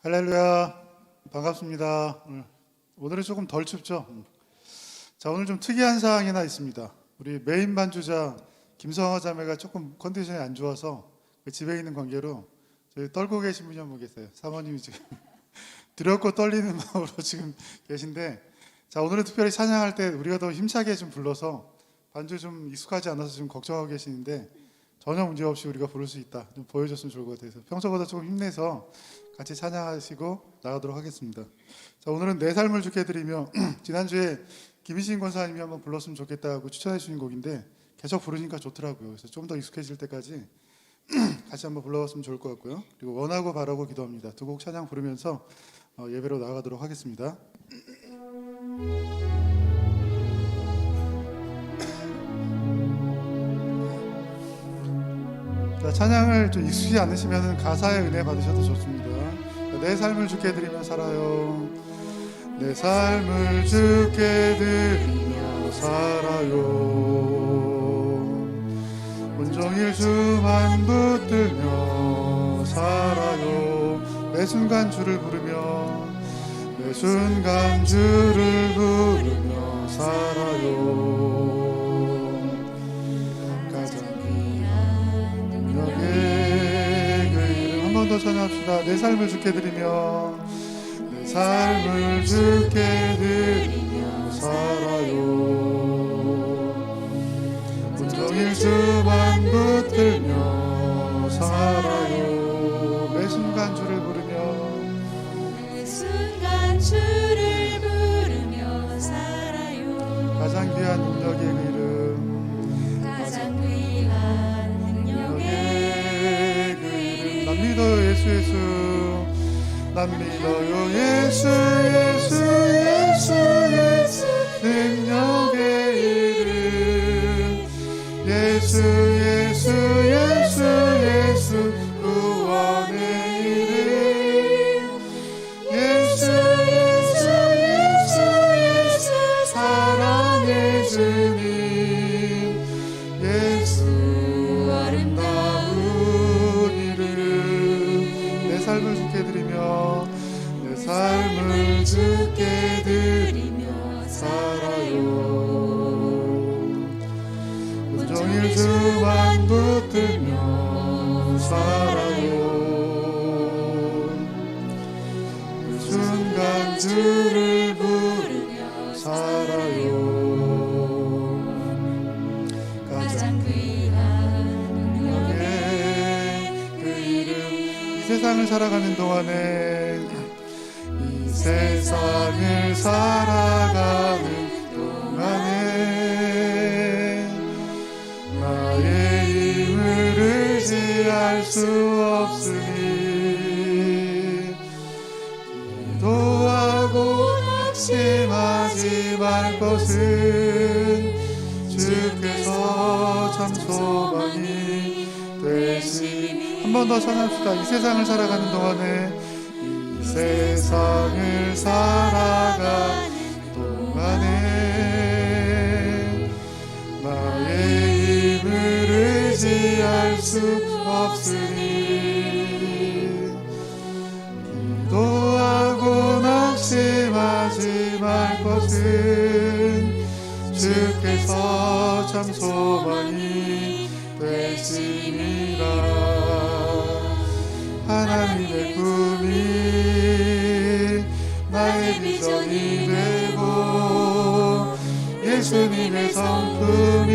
할렐루야, 반갑습니다. 오늘은 조금 덜 춥죠? 자, 오늘 좀 특이한 사항이 하나 있습니다. 우리 메인 반주자 김성화 자매가 조금 컨디션이 안 좋아서 집에 있는 관계로 저희 떨고 계신 분이 한 분 계세요. 사모님이 지금 두렵고 떨리는 마음으로 지금 계신데, 자, 오늘은 특별히 찬양할 때 우리가 더 힘차게 좀 불러서 반주 좀 익숙하지 않아서 지금 걱정하고 계시는데 전혀 문제 없이 우리가 부를 수 있다, 좀 보여줬으면 좋을 것 같아서 평소보다 조금 힘내서 같이 찬양하시고 나가도록 하겠습니다. 자, 오늘은 내 삶을 주께 드리며 지난주에 김희신 권사님이 한번 불렀으면 좋겠다고 추천해 주신 곡인데 계속 부르니까 좋더라고요. 그래서 좀 더 익숙해질 때까지 같이 한번 불러봤으면 좋을 것 같고요. 그리고 원하고 바라고 기도합니다. 두 곡 찬양 부르면서 예배로 나가도록 하겠습니다. 자, 찬양을 좀 익숙하지 않으시면 가사의 은혜 받으셔도 좋습니다. 자, 내 삶을 주께 드리며 살아요. 내 삶을 주께 드리며 살아요. 온종일 주만 붙들며 살아요. 매 순간 주를 부르며 매 순간 주를 부르며 살아요. 한 번 더 찬양합시다. 내 삶을 주께 드리며 내 삶을 주께 드리며 살아요. 온종일 주만 붙들며 살아요. 매 순간 주를 부르며 매 순간 주를 부르며 살아요. 가장 귀한 능력의 그 이름, 가장 귀한 능력의 그 이름. 난 믿어요 예수 예수, 난 믿어요 예수 예수 예수 예수, 능력의 이름 예수 예수 예수 예수, 구원의 이름 예수 예수 예수 예수, 사랑의 주님 예수, 아름다운 이름. 내 삶을 주께 드리며 내 삶을 주께 드리며 살아요. 온종일 주만 붙들며 살아요. 그 순간 주를 부르며 살아요. 가장 귀한 능력의 그 이름. 이 세상을 살아가는 동안에, 이 세상을 살아가는 동안에 나의 힘을 의지할 수 없으니 기도하고 낙심하지 말 것은 주께서 참 소망이 되시니. 한 번 더 찬양합시다. 이 세상을 살아가는 동안에, 이 세상을 살아가는 동안에 나의 힘을 의지할 수 없으니 기도하고 낙심하지 말 것은 주께서 참 소망이 되시니라. 하나님의 꿈이 나의 비전이 되고 예수님의 성품이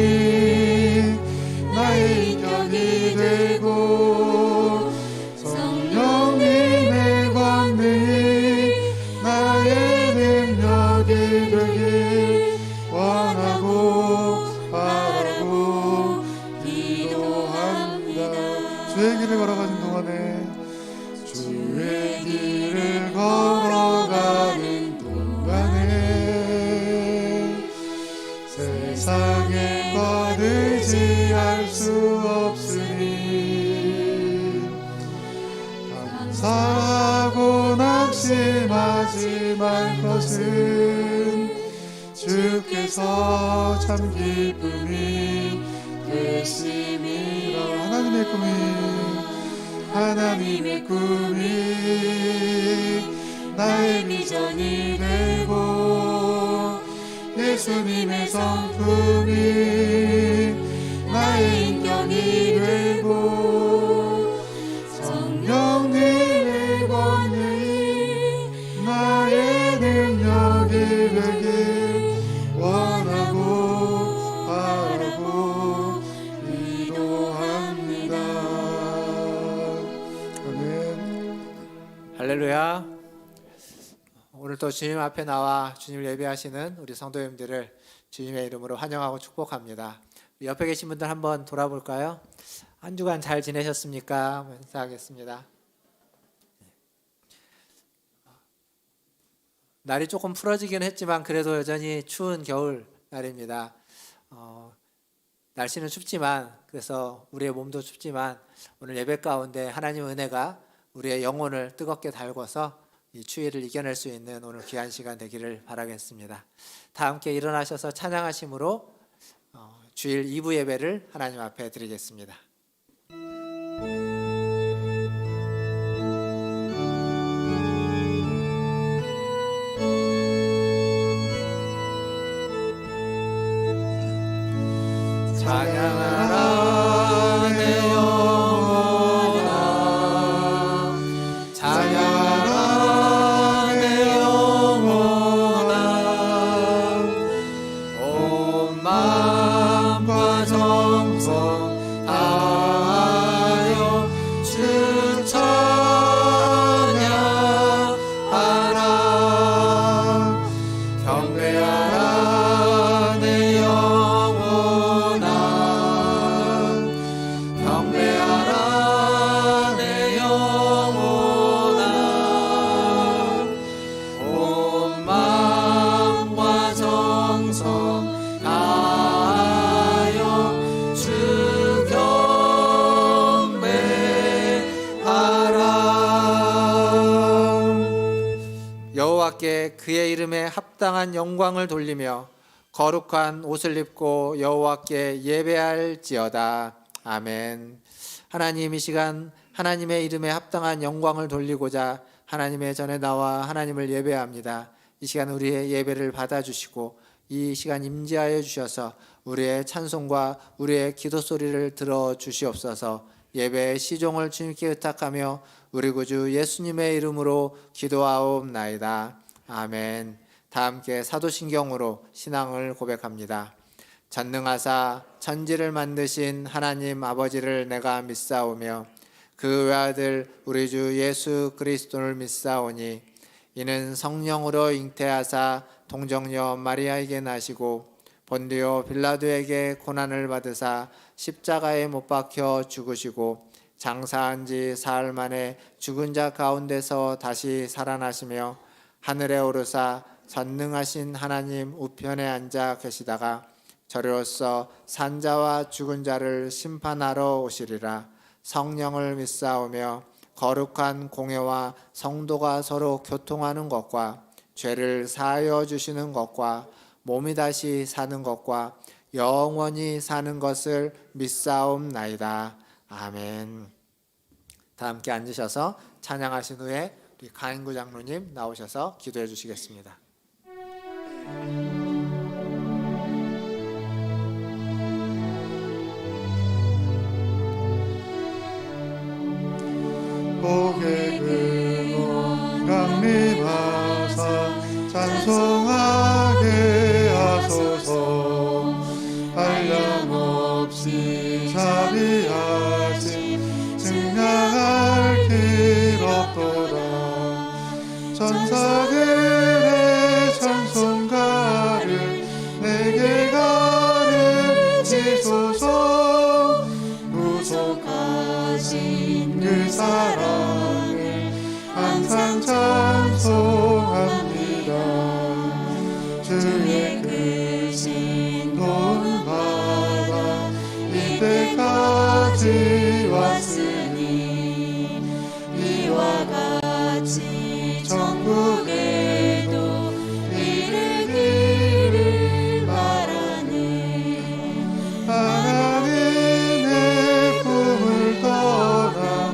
나의 인격이 되고 성령님의 권능이 나의 능력이 되길 원하고 바라고 기도합니다. 주의 길을 걸어가는 동안에, 주의 길을 걸어가는 동안에 세상의 것 의지할 수 없으니 감사하고 낙심하지 말 것은 주께서 참 기쁨이 되심이라. 하나님의 꿈이 하나님의 꿈이 나의 비전이 되고 예수님의 성품이 나의 인격이 되고 성령님의 권능이 나의 능력이 되길 원하고 바라고 기도합니다. 아멘. 할렐루야. 오늘도 주님 앞에 나와 주님을 예배하시는 우리 성도님들을 주님의 이름으로 환영하고 축복합니다. 옆에 계신 분들 한번 돌아볼까요? 한 주간 잘 지내셨습니까? 인사하겠습니다. 날이 조금 풀어지긴 했지만 그래도 여전히 추운 겨울 날입니다. 날씨는 춥지만 그래서 우리의 몸도 춥지만 오늘 예배 가운데 하나님 은혜가 우리의 영혼을 뜨겁게 달궈서 이 추위를 이겨낼 수 있는 오늘 귀한 시간 되기를 바라겠습니다. 다 함께 일어나셔서 찬양하심으로 주일 2부 예배를 하나님 앞에 드리겠습니다. 찬양하라 내 영혼아 찬양하라 내 영혼아 온 마음과 정성 다하여 주 찬양하라 경배하라 내 영혼아 경배하라 내 영혼아 온 마음과 정성 다하여 주 경배하라. 여호와께 그의 이름에 합당한 영광을 돌리며 거룩한 옷을 입고 여호와께 예배할지어다. 아멘. 하나님, 이 시간 하나님의 이름에 합당한 영광을 돌리고자 하나님의 전에 나와 하나님을 예배합니다. 이 시간 우리의 예배를 받아주시고 이 시간 임재하여 주셔서 우리의 찬송과 우리의 기도 소리를 들어 주시옵소서. 예배의 시종을 주님께 의탁하며 우리 구주 예수님의 이름으로 기도하옵나이다. 아멘. 다 함께 사도신경으로 신앙을 고백합니다. 전능하사 천지를 만드신 하나님 아버지를 내가 믿사오며 그 외아들 우리 주 예수 그리스도를 믿사오니 이는 성령으로 잉태하사 동정녀 마리아에게 나시고 본디오 빌라도에게 고난을 받으사 십자가에 못 박혀 죽으시고 장사한 지 사흘 만에 죽은 자 가운데서 다시 살아나시며 하늘에 오르사 전능하신 하나님 우편에 앉아 계시다가 저리로서 산자와 죽은 자를 심판하러 오시리라. 성령을 믿사오며 거룩한 공회와 성도가 서로 교통하는 것과 죄를 사하여 주시는 것과 몸이 다시 사는 것과 영원히 사는 것을 믿사옵나이다. 아멘. 다 함께 앉으셔서 찬양하신 후에 우리 강인구 장로님 나오셔서 기도해 주시겠습니다. 복의 근원 강림하사 찬송하게 하소서. 한량없이 자비하신 증량할 길 없도다. 천사들의 찬송가를 내게 가르치소서. 구속하신 그 사랑을 항상 찬송합니다. 주의 크신 도움 받아 이때까지 왔으니 이와 같이 천국에도 이르기를 바라네. 하나님의 품을 떠나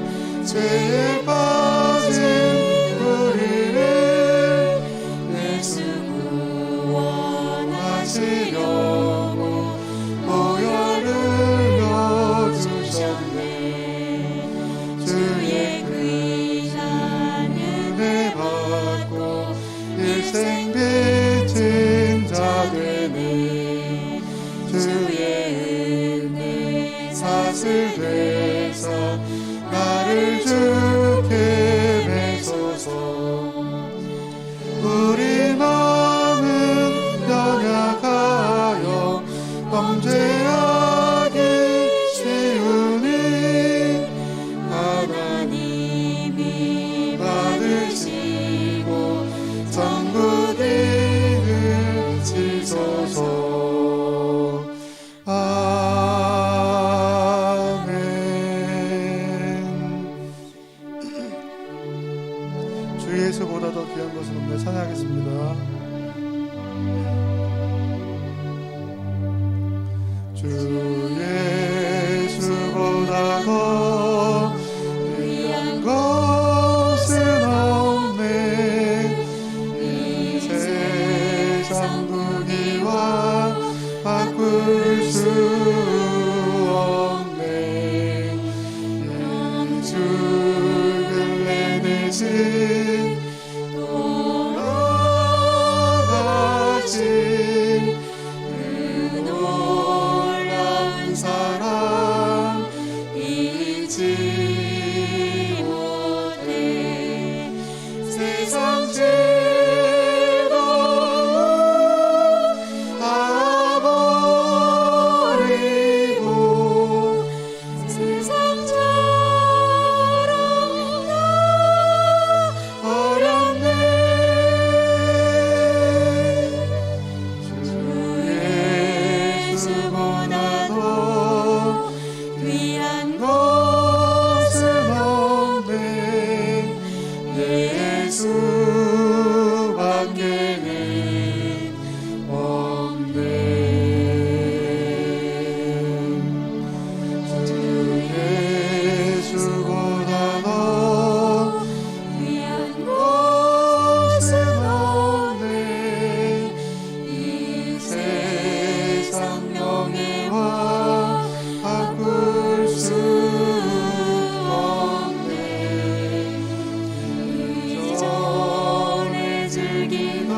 되사 나를 주께 매소서. 우리 마음은 연약하여 범죄하기 쉬우니 하나님이 받으시고 전부 지소서. 아멘. 주 예수보다 더 귀한 것은 없네. 찬양하겠습니다. 주 예수보다 더 귀한 것은 없네. 이 세상 부귀와 바꿀 수 없네. 죽을래 대신 돌아가신 그 놀라운 사랑 잊지 못해. 세상 즐거움 다 버리고 세상 자랑 어렵네. 주 예수보다 더 귀한 것은 없네. 예수밖에는 없네. 주 예수보다 더 귀한 것은 없네. 이 세상 명예와 바꿀 수 없네. 이전에 즐기던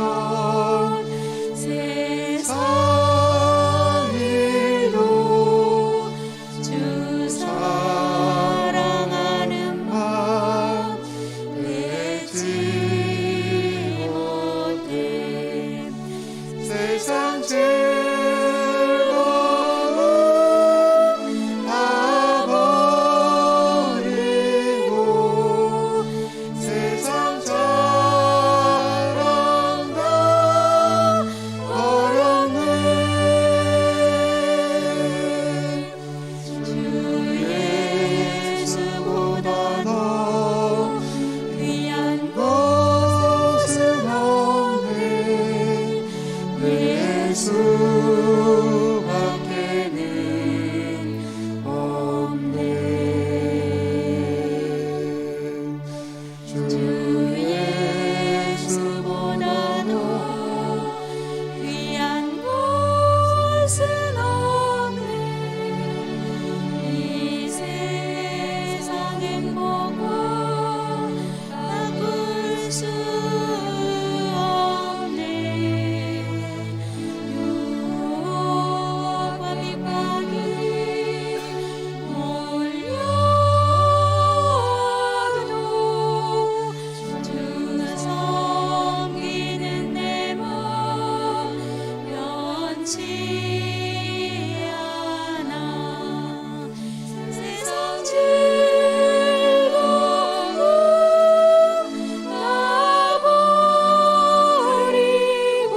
세상 일도 주 사랑하는 만 되지 못해. 세상 즐거움 다 버리고 세상 자랑 다 어렵네. 주 예수보다 더 귀한 것은 없네. 예수밖에는 없네. 주 예수보다 더 귀한 것은 없네. 이 세상 행복과 바꿀 수 없네. 유혹과 핍박이 몰려와도 주 섬기는 내 마음 변치 않아. 세상 즐거움 다 버리고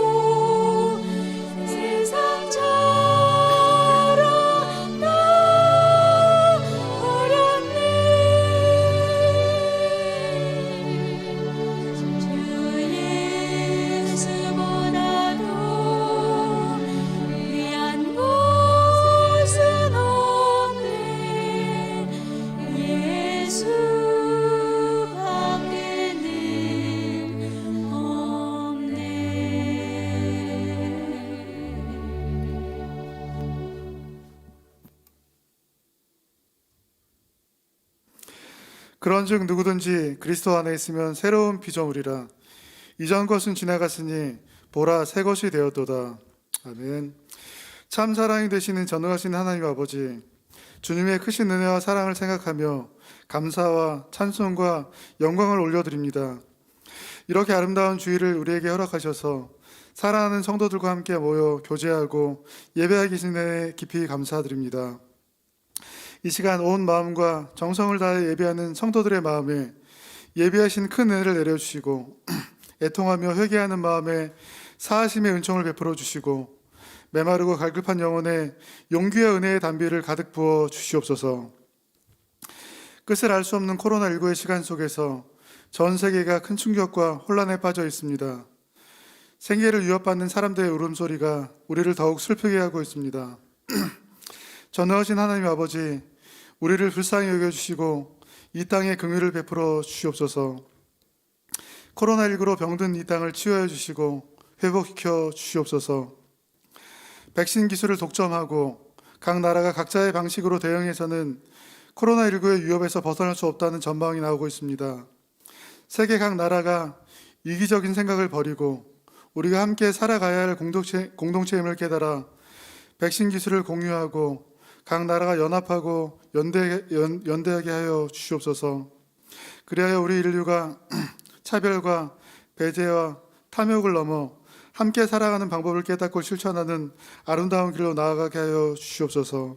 세상 자랑 다 어렵네. 주 예수보다 더 귀한 것은 없네. 예수밖에는 없네. 그런즉 누구든지 그리스도 안에 있으면 새로운 피조물이라. 이전 것은 지나갔으니 보라 새 것이 되었도다. 아멘. 참 사랑이 되시는 전능하신 하나님 아버지, 주님의 크신 은혜와 사랑을 생각하며 감사와 찬송과 영광을 올려드립니다. 이렇게 아름다운 주일을 우리에게 허락하셔서 사랑하는 성도들과 함께 모여 교제하고 예배하기 전에 깊이 감사드립니다. 이 시간 온 마음과 정성을 다해 예배하는 성도들의 마음에 예비하신 큰 은혜를 내려주시고 애통하며 회개하는 마음에 사하심의 은총을 베풀어 주시고 메마르고 갈급한 영혼에 용기와 은혜의 담비를 가득 부어 주시옵소서. 끝을 알 수 없는 코로나19의 시간 속에서 전 세계가 큰 충격과 혼란에 빠져 있습니다. 생계를 위협받는 사람들의 울음소리가 우리를 더욱 슬프게 하고 있습니다. 전능하신 하나님 아버지, 우리를 불쌍히 여겨주시고 이 땅에 긍휼을 베풀어 주시옵소서. 코로나19로 병든 이 땅을 치유하여 주시고 회복시켜 주시옵소서. 백신 기술을 독점하고 각 나라가 각자의 방식으로 대응해서는 코로나19의 위협에서 벗어날 수 없다는 전망이 나오고 있습니다. 세계 각 나라가 이기적인 생각을 버리고 우리가 함께 살아가야 할 공동체임을 깨달아 백신 기술을 공유하고 각 나라가 연합하고 연대하게 하여 주시옵소서. 그리하여 우리 인류가 차별과 배제와 탐욕을 넘어 함께 살아가는 방법을 깨닫고 실천하는 아름다운 길로 나아가게 하여 주시옵소서.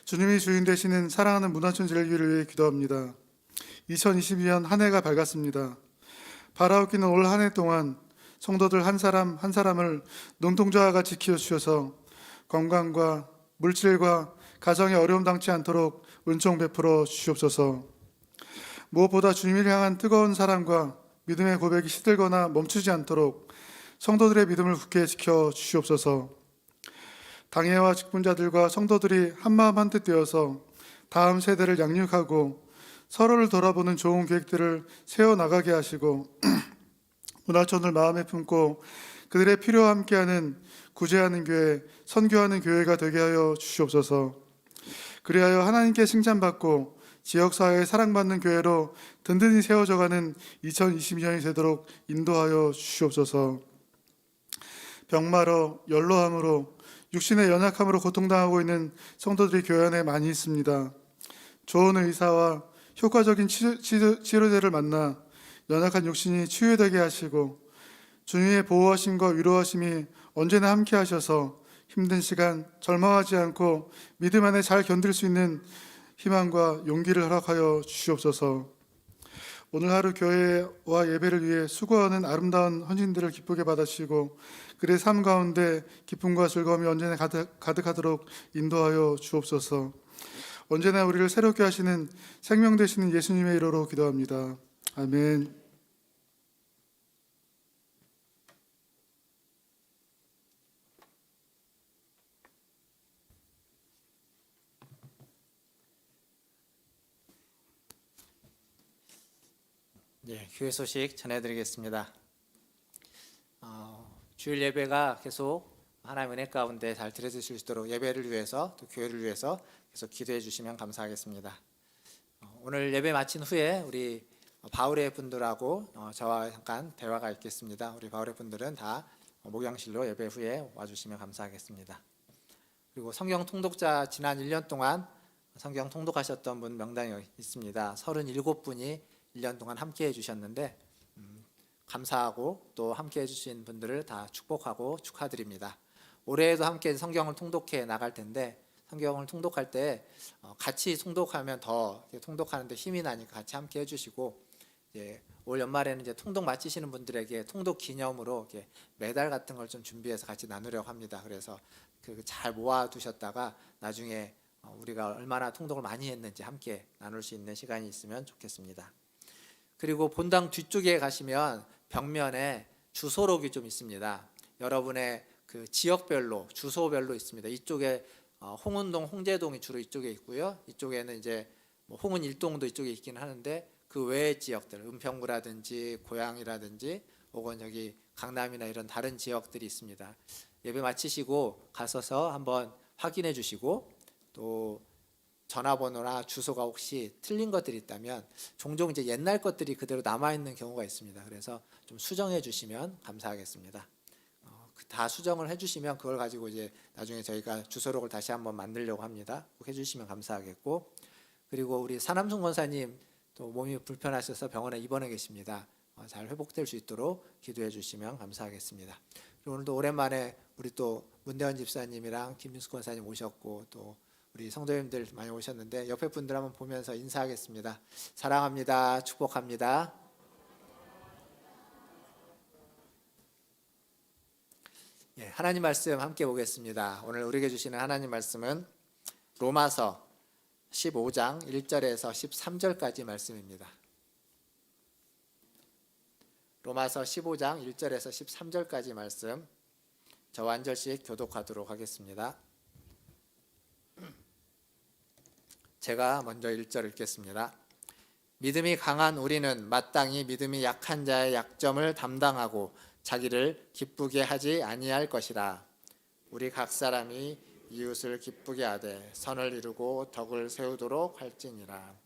주님이 주인 되시는 사랑하는 문화촌7일교회를 위해 기도합니다. 2022년 한 해가 밝았습니다. 바라옵기는 올 한 해 동안 성도들 한 사람 한 사람을 눈동자와 같이 키워주셔서 건강과 물질과 가정에 어려움 당치 않도록 은총 베풀어 주시옵소서. 무엇보다 주님을 향한 뜨거운 사랑과 믿음의 고백이 시들거나 멈추지 않도록 성도들의 믿음을 굳게 지켜 주시옵소서. 당회와 직분자들과 성도들이 한마음 한뜻 되어서 다음 세대를 양육하고 서로를 돌아보는 좋은 계획들을 세워나가게 하시고 문화촌을 마음에 품고 그들의 필요와 함께하는 구제하는 교회, 선교하는 교회가 되게 하여 주시옵소서. 그리하여 하나님께 칭찬받고 지역사회에 사랑받는 교회로 든든히 세워져가는 2022년이 되도록 인도하여 주시옵소서. 병마로 연로함으로 육신의 연약함으로 고통당하고 있는 성도들이 교회 안에 많이 있습니다. 좋은 의사와 효과적인 치료제를 만나 연약한 육신이 치유되게 하시고 주님의 보호하심과 위로하심이 언제나 함께 하셔서 힘든 시간 절망하지 않고 믿음 안에 잘 견딜 수 있는 희망과 용기를 허락하여 주시옵소서. 오늘 하루 교회와 예배를 위해 수고하는 아름다운 헌신들을 기쁘게 받으시고 그의 삶 가운데 기쁨과 즐거움이 언제나 가득하도록 인도하여 주옵소서. 언제나 우리를 새롭게 하시는 생명 되시는 예수님의 이름으로 기도합니다. 아멘. 네, 교회 소식 전해드리겠습니다. 주일 예배가 계속 하나님의 은혜 가운데 잘 드려질 수 있도록 예배를 위해서 또 교회를 위해서 계속 기도해 주시면 감사하겠습니다. 오늘 예배 마친 후에 우리 바울의 분들하고 저와 잠깐 대화가 있겠습니다. 우리 바울의 분들은 다 목양실로 예배 후에 와주시면 감사하겠습니다. 그리고 성경 통독자 지난 1년 동안 성경 통독하셨던 분 명단이 있습니다. 37분이 1년 동안 함께 해주셨는데 감사하고 또 함께 해주신 분들을 다 축복하고 축하드립니다. 올해에도 함께 성경을 통독해 나갈 텐데 성경을 통독할 때 같이 통독하면 더 통독하는데 힘이 나니까 같이 함께 해주시고 올 연말에는 이제 통독 마치시는 분들에게 통독 기념으로 이렇게 메달 같은 걸 좀 준비해서 같이 나누려고 합니다. 그래서 잘 모아두셨다가 나중에 우리가 얼마나 통독을 많이 했는지 함께 나눌 수 있는 시간이 있으면 좋겠습니다. 그리고 본당 뒤쪽에 가시면 벽면에 주소록이 좀 있습니다. 여러분의 그 지역별로 주소별로 있습니다. 이쪽에 홍은동, 홍제동이 주로 이쪽에 있고요. 이쪽에는 이제 홍은 일동도 이쪽에 있긴 하는데 그 외의 지역들, 은평구라든지 고양이라든지 혹은 여기 강남이나 이런 다른 지역들이 있습니다. 예배 마치시고 가셔서 한번 확인해 주시고 또 전화번호나 주소가 혹시 틀린 것들이 있다면 종종 이제 옛날 것들이 그대로 남아 있는 경우가 있습니다. 그래서 좀 수정해 주시면 감사하겠습니다. 다 수정을 해주시면 그걸 가지고 이제 나중에 저희가 주소록을 다시 한번 만들려고 합니다. 꼭 해주시면 감사하겠고, 그리고 우리 사남순 권사님 또 몸이 불편하셔서 병원에 입원해 계십니다. 잘 회복될 수 있도록 기도해 주시면 감사하겠습니다. 그리고 오늘도 오랜만에 우리 또 문대원 집사님이랑 김민수 권사님 오셨고 또 우리 성도님들 많이 오셨는데 옆에 분들 한번 보면서 인사하겠습니다. 사랑합니다. 축복합니다. 예, 하나님 말씀 함께 보겠습니다. 오늘 우리에게 주시는 하나님 말씀은 로마서 15장 1절에서 13절까지 말씀입니다. 로마서 15장 1절에서 13절까지 말씀 저와 한 절씩 교독하도록 하겠습니다. 제가 먼저 1절 읽겠습니다. 믿음이 강한 우리는 마땅히 믿음이 약한 자의 약점을 담당하고 자기를 기쁘게 하지 아니할 것이라. 우리 각 사람이 이웃을 기쁘게 하되 선을 이루고 덕을 세우도록 할지니라.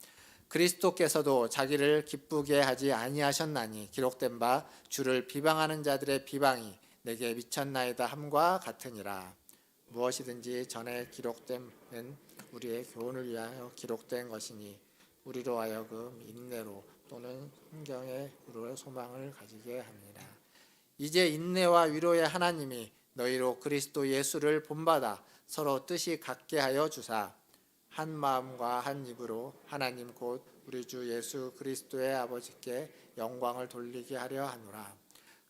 그리스도께서도 자기를 기쁘게 하지 아니하셨나니 기록된 바 주를 비방하는 자들의 비방이 내게 미쳤나이다 함과 같으니라. 무엇이든지 전에 기록된 우리의 교훈을 위하여 기록된 것이니 우리로 하여금 인내로 또는 성경의 위로의 소망을 가지게 합니다. 이제 인내와 위로의 하나님이 너희로 그리스도 예수를 본받아 서로 뜻이 같게 하여 주사 한 마음과 한 입으로 하나님 곧 우리 주 예수 그리스도의 아버지께 영광을 돌리게 하려 하노라.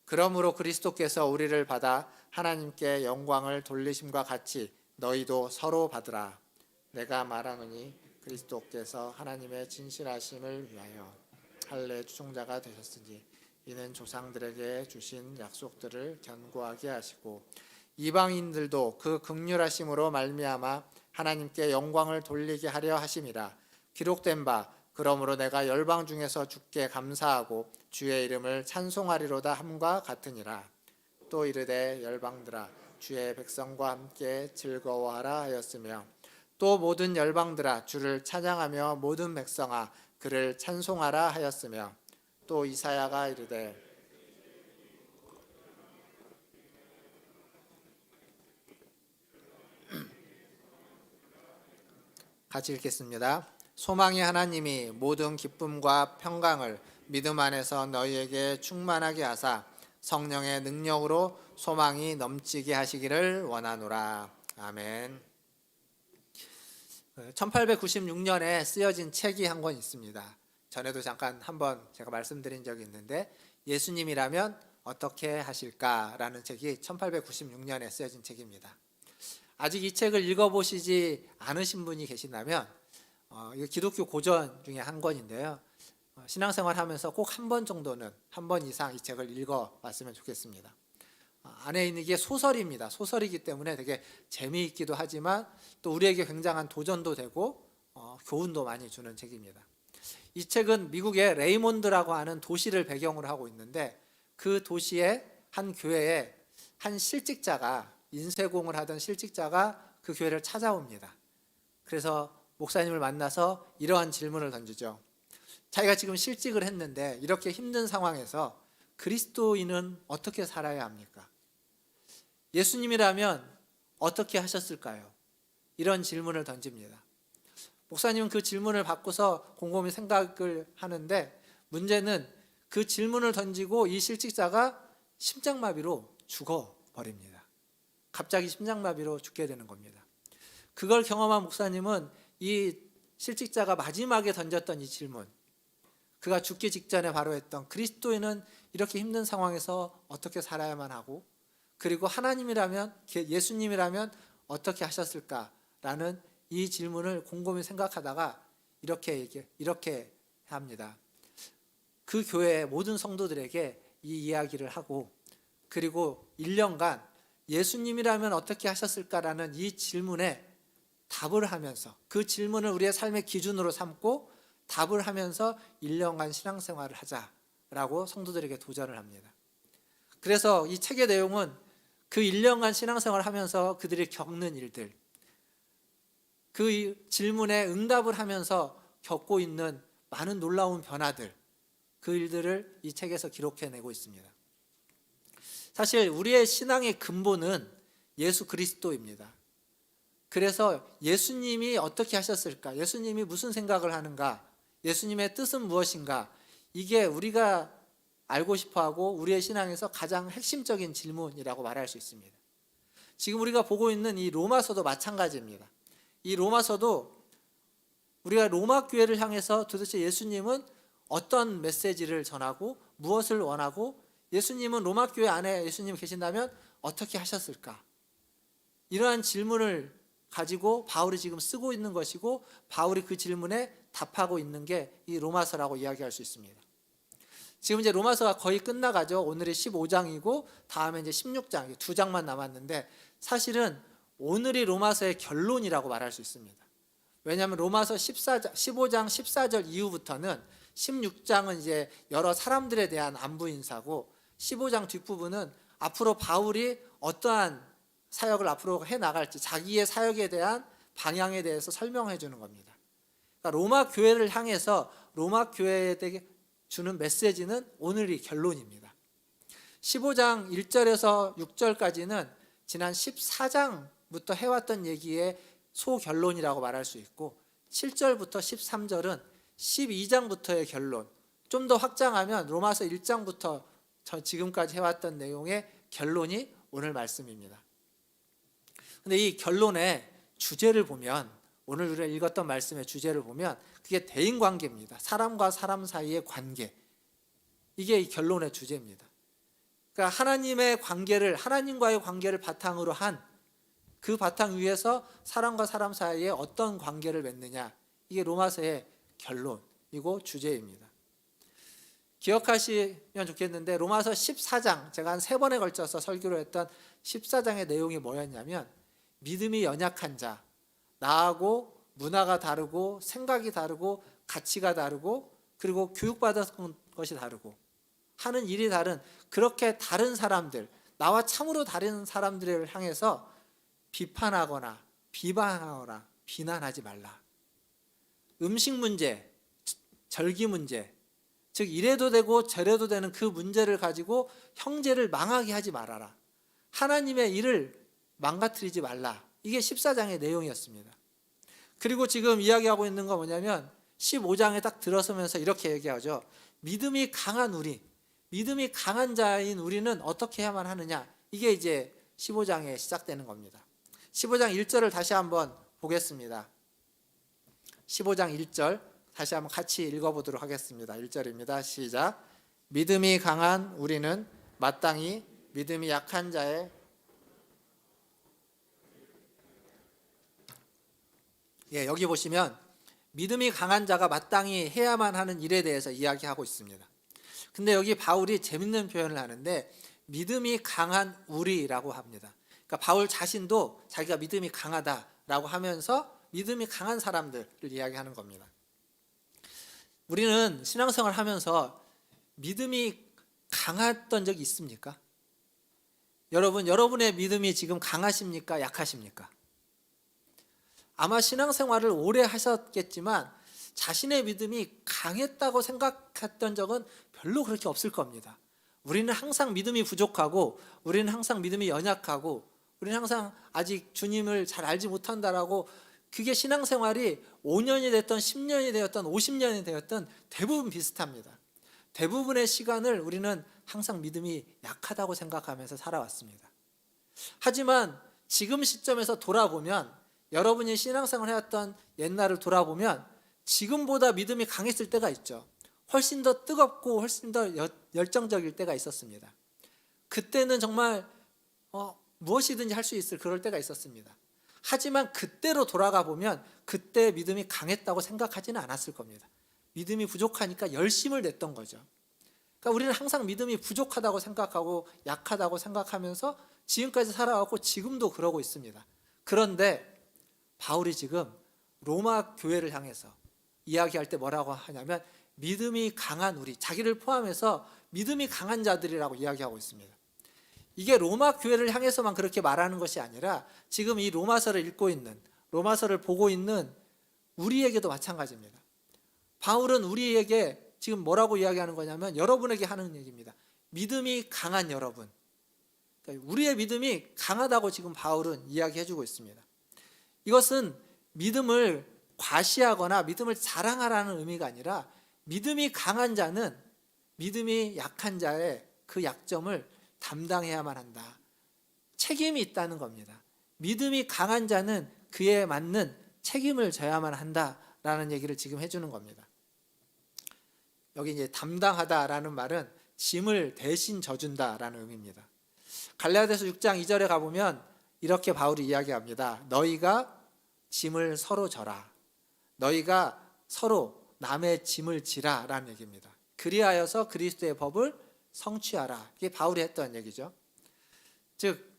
그러므로 그리스도께서 우리를 받아 하나님께 영광을 돌리심과 같이 너희도 서로 받으라. 내가 말하노니 그리스도께서 하나님의 진실하심을 위하여 할례 추종자가 되셨으니 이는 조상들에게 주신 약속들을 견고하게 하시고 이방인들도 그 긍휼하심으로 말미암아 하나님께 영광을 돌리게 하려 하심이라. 기록된 바 그러므로 내가 열방 중에서 주께 감사하고 주의 이름을 찬송하리로다 함과 같으니라. 또 이르되 열방들아 주의 백성과 함께 즐거워하라 하였으며 또 모든 열방들아 주를 찬양하며 모든 백성아 그를 찬송하라 하였으며 또 이사야가 이르되 같이 읽겠습니다. 소망의 하나님이 모든 기쁨과 평강을 믿음 안에서 너희에게 충만하게 하사 성령의 능력으로 소망이 넘치게 하시기를 원하노라. 아멘. 1896년에 쓰여진 책이 한 권 있습니다. 전에도 잠깐 한번 제가 말씀드린 적이 있는데 예수님이라면 어떻게 하실까라는 책이 1896년에 쓰여진 책입니다. 아직 이 책을 읽어보시지 않으신 분이 계신다면 이거 기독교 고전 중에 한 권인데요. 신앙생활 하면서 꼭 한 번 정도는 한 번 이상 이 책을 읽어봤으면 좋겠습니다. 안에 있는 게 소설입니다. 소설이기 때문에 되게 재미있기도 하지만 또 우리에게 굉장한 도전도 되고 교훈도 많이 주는 책입니다. 이 책은 미국의 레이몬드라고 하는 도시를 배경으로 하고 있는데 그 도시의 한 교회에 한 실직자가 인쇄공을 하던 실직자가 그 교회를 찾아옵니다. 그래서 목사님을 만나서 이러한 질문을 던지죠. 자기가 지금 실직을 했는데 이렇게 힘든 상황에서 그리스도인은 어떻게 살아야 합니까? 예수님이라면 어떻게 하셨을까요? 이런 질문을 던집니다. 목사님은 그 질문을 받고서 곰곰이 생각을 하는데 문제는 그 질문을 던지고 이 실직자가 심장마비로 죽어버립니다. 갑자기 심장마비로 죽게 되는 겁니다. 그걸 경험한 목사님은 이 실직자가 마지막에 던졌던 이 질문, 그가 죽기 직전에 바로 했던 그리스도인은 이렇게 힘든 상황에서 어떻게 살아야만 하고 그리고 하나님이라면 예수님이라면 어떻게 하셨을까라는 이 질문을 곰곰이 생각하다가 이렇게 합니다. 그 교회의 모든 성도들에게 이 이야기를 하고 그리고 1년간 예수님이라면 어떻게 하셨을까라는 이 질문에 답을 하면서 그 질문을 우리의 삶의 기준으로 삼고 답을 하면서 1년간 신앙생활을 하자라고 성도들에게 도전을 합니다. 그래서 이 책의 내용은 그 1년간 신앙생활을 하면서 그들이 겪는 일들, 그 질문에 응답을 하면서 겪고 있는 많은 놀라운 변화들, 그 일들을 이 책에서 기록해내고 있습니다. 사실 우리의 신앙의 근본은 예수 그리스도입니다. 그래서 예수님이 어떻게 하셨을까? 예수님이 무슨 생각을 하는가? 예수님의 뜻은 무엇인가? 이게 우리가 알고 싶어하고 우리의 신앙에서 가장 핵심적인 질문이라고 말할 수 있습니다. 지금 우리가 보고 있는 이 로마서도 마찬가지입니다. 이 로마서도 우리가 로마 교회를 향해서 도대체 예수님은 어떤 메시지를 전하고 무엇을 원하고 예수님은 로마 교회 안에 예수님이 계신다면 어떻게 하셨을까? 이러한 질문을 가지고 바울이 지금 쓰고 있는 것이고 바울이 그 질문에 답하고 있는 게 이 로마서라고 이야기할 수 있습니다. 지금 이제 로마서가 거의 끝나가죠. 오늘이 15장이고 다음에 이제 16장, 2장만 남았는데 사실은 오늘이 로마서의 결론이라고 말할 수 있습니다. 왜냐하면 로마서 15장 14절 이후부터는 16장은 이제 여러 사람들에 대한 안부 인사고 15장 뒷부분은 앞으로 바울이 어떠한 사역을 앞으로 해 나갈지 자기의 사역에 대한 방향에 대해서 설명해 주는 겁니다. 그러니까 로마 교회를 향해서 로마 교회에게 주는 메시지는 오늘이 결론입니다. 15장 1절에서 6절까지는 지난 14장부터 해왔던 얘기의 소결론이라고 말할 수 있고 7절부터 13절은 12장부터의 결론, 좀 더 확장하면 로마서 1장부터 지금까지 해왔던 내용의 결론이 오늘 말씀입니다. 근데 이 결론의 주제를 보면 오늘 우리가 읽었던 말씀의 주제를 보면 그게 대인관계입니다. 사람과 사람 사이의 관계. 이게 이 결론의 주제입니다. 그러니까 하나님과의 관계를 바탕으로 한 그 바탕 위에서 사람과 사람 사이에 어떤 관계를 맺느냐. 이게 로마서의 결론이고 주제입니다. 기억하시면 좋겠는데 로마서 14장, 제가 한 3번에 걸쳐서 설교를 했던 14장의 내용이 뭐였냐면 믿음이 연약한 자, 나하고 문화가 다르고 생각이 다르고 가치가 다르고 그리고 교육받은 것이 다르고 하는 일이 다른 그렇게 다른 사람들, 나와 참으로 다른 사람들을 향해서 비판하거나 비방하거나 비난하지 말라. 음식 문제, 절기 문제, 즉 이래도 되고 저래도 되는 그 문제를 가지고 형제를 망하게 하지 말아라. 하나님의 일을 망가뜨리지 말라. 이게 14장의 내용이었습니다. 그리고 지금 이야기하고 있는 건 뭐냐면 15장에 딱 들어서면서 이렇게 얘기하죠. 믿음이 강한 우리, 믿음이 강한 자인 우리는 어떻게 해야만 하느냐. 이게 이제 15장에 시작되는 겁니다. 15장 1절을 다시 한번 보겠습니다. 15장 1절 다시 한번 같이 읽어보도록 하겠습니다. 1절입니다. 시작. 믿음이 강한 우리는 마땅히 믿음이 약한 자의 여기 보시면 믿음이 강한 자가 마땅히 해야만 하는 일에 대해서 이야기하고 있습니다. 근데 여기 바울이 재밌는 표현을 하는데 믿음이 강한 우리라고 합니다. 그러니까 바울 자신도 자기가 믿음이 강하다라고 하면서 믿음이 강한 사람들을 이야기하는 겁니다. 우리는 신앙생활을 하면서 믿음이 강했던 적이 있습니까? 여러분의 믿음이 지금 강하십니까? 약하십니까? 아마 신앙생활을 오래 하셨겠지만 자신의 믿음이 강했다고 생각했던 적은 별로 그렇게 없을 겁니다. 우리는 항상 믿음이 부족하고 우리는 항상 믿음이 연약하고 우리는 항상 아직 주님을 잘 알지 못한다라고 그게 신앙생활이 5년이 됐던 10년이 되었던 50년이 되었던 대부분 비슷합니다. 대부분의 시간을 우리는 항상 믿음이 약하다고 생각하면서 살아왔습니다. 하지만 지금 시점에서 돌아보면 여러분이 신앙생활을 해왔던 옛날을 돌아보면 지금보다 믿음이 강했을 때가 있죠. 훨씬 더 뜨겁고 훨씬 더 열정적일 때가 있었습니다. 그때는 정말 무엇이든지 할 수 있을 그럴 때가 있었습니다. 하지만 그때로 돌아가 보면 그때 믿음이 강했다고 생각하지는 않았을 겁니다. 믿음이 부족하니까 열심을 냈던 거죠. 그러니까 우리는 항상 믿음이 부족하다고 생각하고 약하다고 생각하면서 지금까지 살아왔고 지금도 그러고 있습니다. 그런데 바울이 지금 로마 교회를 향해서 이야기할 때 뭐라고 하냐면 믿음이 강한 우리, 자기를 포함해서 믿음이 강한 자들이라고 이야기하고 있습니다. 이게 로마 교회를 향해서만 그렇게 말하는 것이 아니라 지금 이 로마서를 읽고 있는, 로마서를 보고 있는 우리에게도 마찬가지입니다. 바울은 우리에게 지금 뭐라고 이야기하는 거냐면 여러분에게 하는 얘기입니다. 믿음이 강한 여러분, 그러니까 우리의 믿음이 강하다고 지금 바울은 이야기해주고 있습니다. 이것은 믿음을 과시하거나 믿음을 자랑하라는 의미가 아니라 믿음이 강한 자는 믿음이 약한 자의 그 약점을 담당해야만 한다. 책임이 있다는 겁니다. 믿음이 강한 자는 그에 맞는 책임을 져야만 한다라는 얘기를 지금 해주는 겁니다. 여기 이제 담당하다라는 말은 짐을 대신 져준다라는 의미입니다. 갈라디아서 6장 2절에 가보면 이렇게 바울이 이야기합니다. 너희가 짐을 서로 져라. 너희가 서로 남의 짐을 지라라는 얘기입니다. 그리하여서 그리스도의 법을 성취하라. 이게 바울이 했던 얘기죠. 즉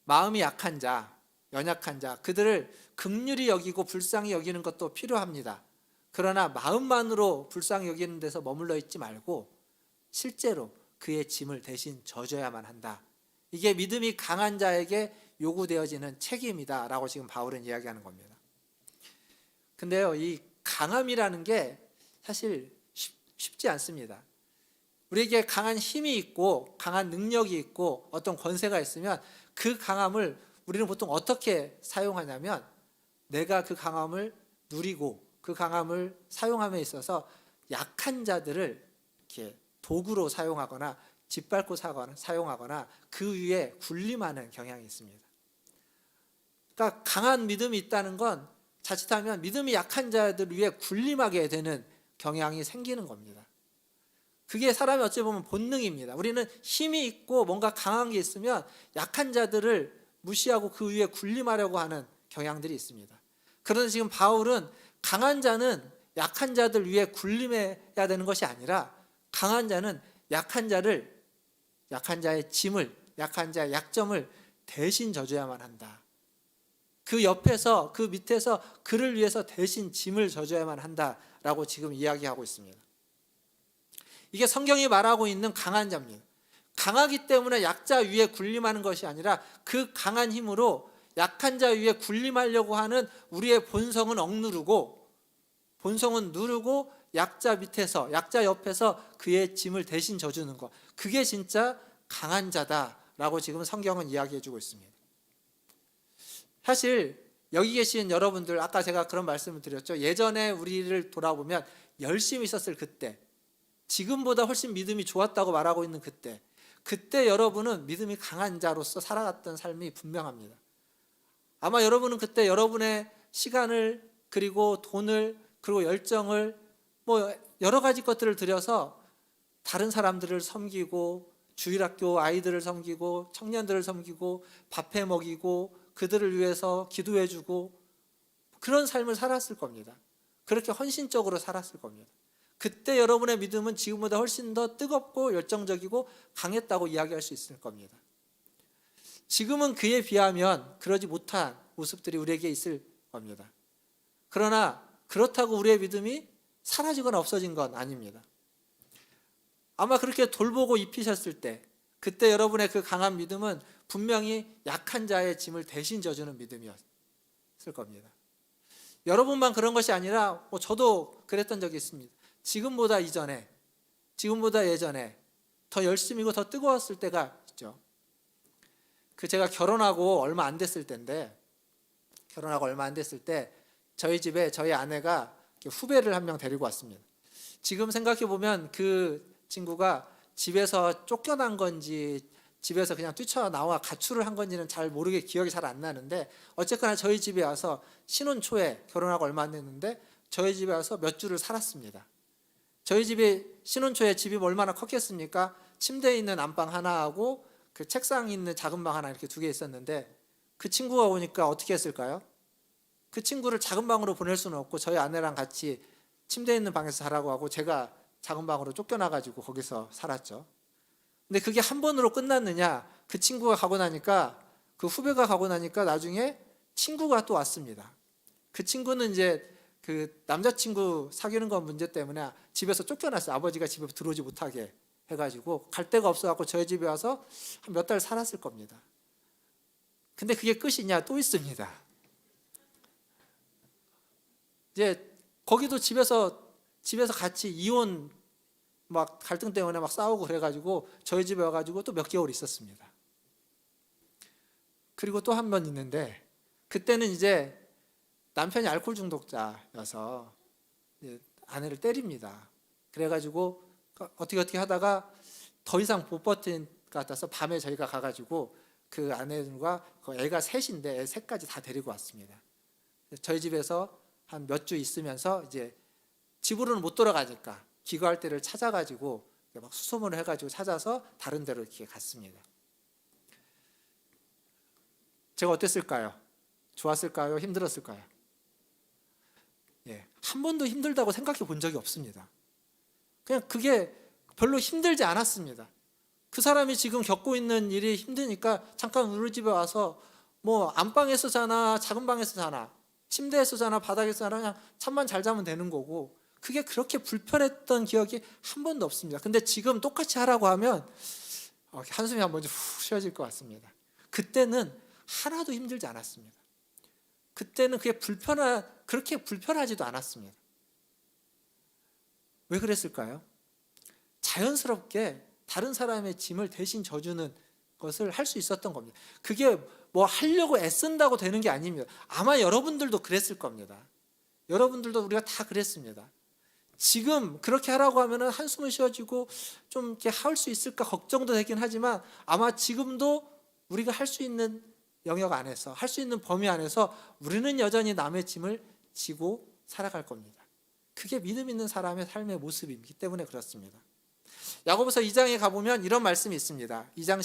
마음이 약한 자, 연약한 자, 그들을 긍휼히 여기고 불쌍히 여기는 것도 필요합니다. 그러나 마음만으로 불쌍히 여기는 데서 머물러 있지 말고 실제로 그의 짐을 대신 져줘야만 한다. 이게 믿음이 강한 자에게 요구되어지는 책임이다 라고 지금 바울은 이야기하는 겁니다. 근데요, 이 강함이라는 게 사실 쉽지 않습니다. 우리에게 강한 힘이 있고 강한 능력이 있고 어떤 권세가 있으면 그 강함을 우리는 보통 어떻게 사용하냐면 내가 그 강함을 누리고 그 강함을 사용함에 있어서 약한 자들을 이렇게 도구로 사용하거나 짓밟고 사용하거나 그 위에 군림하는 경향이 있습니다. 그러니까 강한 믿음이 있다는 건 자칫하면 믿음이 약한 자들 위에 군림하게 되는 경향이 생기는 겁니다. 그게 사람이 어찌 보면 본능입니다. 우리는 힘이 있고 뭔가 강한 게 있으면 약한 자들을 무시하고 그 위에 군림하려고 하는 경향들이 있습니다. 그런데 지금 바울은 강한 자는 약한 자들 위에 군림해야 되는 것이 아니라 강한 자는 약한 자의 짐을, 약한 자의 약점을 대신 져줘야만 한다. 그 옆에서, 그 밑에서 그를 위해서 대신 짐을 져줘야만 한다라고 지금 이야기하고 있습니다. 이게 성경이 말하고 있는 강한 자입니다. 강하기 때문에 약자 위에 군림하는 것이 아니라 그 강한 힘으로 약한 자 위에 군림하려고 하는 우리의 본성은 억누르고 본성은 누르고 약자 밑에서, 약자 옆에서 그의 짐을 대신 져주는 것. 그게 진짜 강한 자다라고 지금 성경은 이야기해주고 있습니다. 사실 여기 계신 여러분들, 아까 제가 그런 말씀을 드렸죠. 예전에 우리를 돌아보면 열심히 있었을 그때, 지금보다 훨씬 믿음이 좋았다고 말하고 있는 그때 여러분은 믿음이 강한 자로서 살아갔던 삶이 분명합니다. 아마 여러분은 그때 여러분의 시간을 그리고 돈을 그리고 열정을 여러 가지 것들을 들여서 다른 사람들을 섬기고 주일학교 아이들을 섬기고 청년들을 섬기고 밥해 먹이고 그들을 위해서 기도해주고 그런 삶을 살았을 겁니다. 그렇게 헌신적으로 살았을 겁니다. 그때 여러분의 믿음은 지금보다 훨씬 더 뜨겁고 열정적이고 강했다고 이야기할 수 있을 겁니다. 지금은 그에 비하면 그러지 못한 모습들이 우리에게 있을 겁니다. 그러나 그렇다고 우리의 믿음이 사라지거나 없어진 건 아닙니다. 아마 그렇게 돌보고 입히셨을 때 그때 여러분의 그 강한 믿음은 분명히 약한 자의 짐을 대신 져주는 믿음이었을 겁니다. 여러분만 그런 것이 아니라 저도 그랬던 적이 있습니다. 지금보다 이전에, 지금보다 예전에 더 열심히고 더 뜨거웠을 때가 있죠. 제가 결혼하고 얼마 안 됐을 때인데, 저희 집에 저희 아내가 후배를 한 명 데리고 왔습니다. 지금 생각해 보면 그 친구가 집에서 쫓겨난 건지 집에서 그냥 뛰쳐나와 가출을 한 건지는 잘 모르게 기억이 잘 안 나는데, 어쨌거나 저희 집에 와서 신혼 초에, 결혼하고 얼마 안 됐는데 저희 집에 와서 몇 주를 살았습니다. 저희 집에 신혼 초에 집이 얼마나 컸겠습니까? 침대에 있는 안방 하나하고 그 책상 있는 작은 방 하나 이렇게 두 개 있었는데, 그 친구가 오니까 어떻게 했을까요? 그 친구를 작은 방으로 보낼 수는 없고 저희 아내랑 같이 침대에 있는 방에서 자라고 하고 제가 작은 방으로 쫓겨나가지고 거기서 살았죠. 근데 그게 한 번으로 끝났느냐? 그 친구가 가고 나니까, 그 후배가 가고 나니까 나중에 친구가 또 왔습니다. 그 친구는 이제 그 남자친구 사귀는 건 문제 때문에 집에서 쫓겨났어요. 아버지가 집에 들어오지 못하게 해가지고 갈 데가 없어갖고 저희 집에 와서 한 몇 달 살았을 겁니다. 근데 그게 끝이냐? 또 있습니다. 이제 거기도 집에서 같이 이혼 막 갈등 때문에 막 싸우고 그래가지고 저희 집에 와가지고 또 몇 개월 있었습니다. 그리고 또 한 번 있는데 그때는 이제 남편이 알코올 중독자여서 이제 아내를 때립니다. 그래가지고 어떻게 하다가 더 이상 못 버틴 것 같아서 밤에 저희가 가가지고 그 아내들과 그 애가 셋인데 애 셋까지 다 데리고 왔습니다. 저희 집에서 한 몇 주 있으면서 이제 집으로는 못 돌아가니까 기거할 때를 찾아가지고 막 수소문을 해가지고 찾아서 다른 데로 이렇게 갔습니다. 제가 어땠을까요? 좋았을까요? 힘들었을까요? 예, 한 번도 힘들다고 생각해 본 적이 없습니다. 그냥 그게 별로 힘들지 않았습니다. 그 사람이 지금 겪고 있는 일이 힘드니까 잠깐 우리 집에 와서 뭐 안방에서 자나 작은 방에서 자나 침대에서 자나 바닥에서 자나 그냥 잠만 잘 자면 되는 거고 그게 그렇게 불편했던 기억이 한 번도 없습니다. 근데 지금 똑같이 하라고 하면 한숨이 한 번 훅 쉬어질 것 같습니다. 그때는 하나도 힘들지 않았습니다. 그때는 그렇게 불편하지도 않았습니다. 왜 그랬을까요? 자연스럽게 다른 사람의 짐을 대신 져주는 것을 할 수 있었던 겁니다. 그게 뭐 하려고 애쓴다고 되는 게 아닙니다. 아마 여러분들도 그랬을 겁니다. 여러분들도 우리가 다 그랬습니다. 지금 그렇게 하라고 하면은 한숨을 쉬어지고 좀 이렇게 할 수 있을까 걱정도 되긴 하지만 아마 지금도 우리가 할 수 있는 영역 안에서 할 수 있는 범위 안에서 우리는 여전히 남의 짐을 지고 살아갈 겁니다. 그게 믿음 있는 사람의 삶의 모습이기 때문에 그렇습니다. 야고보서 2장에 가보면 이런 말씀이 있습니다. 2장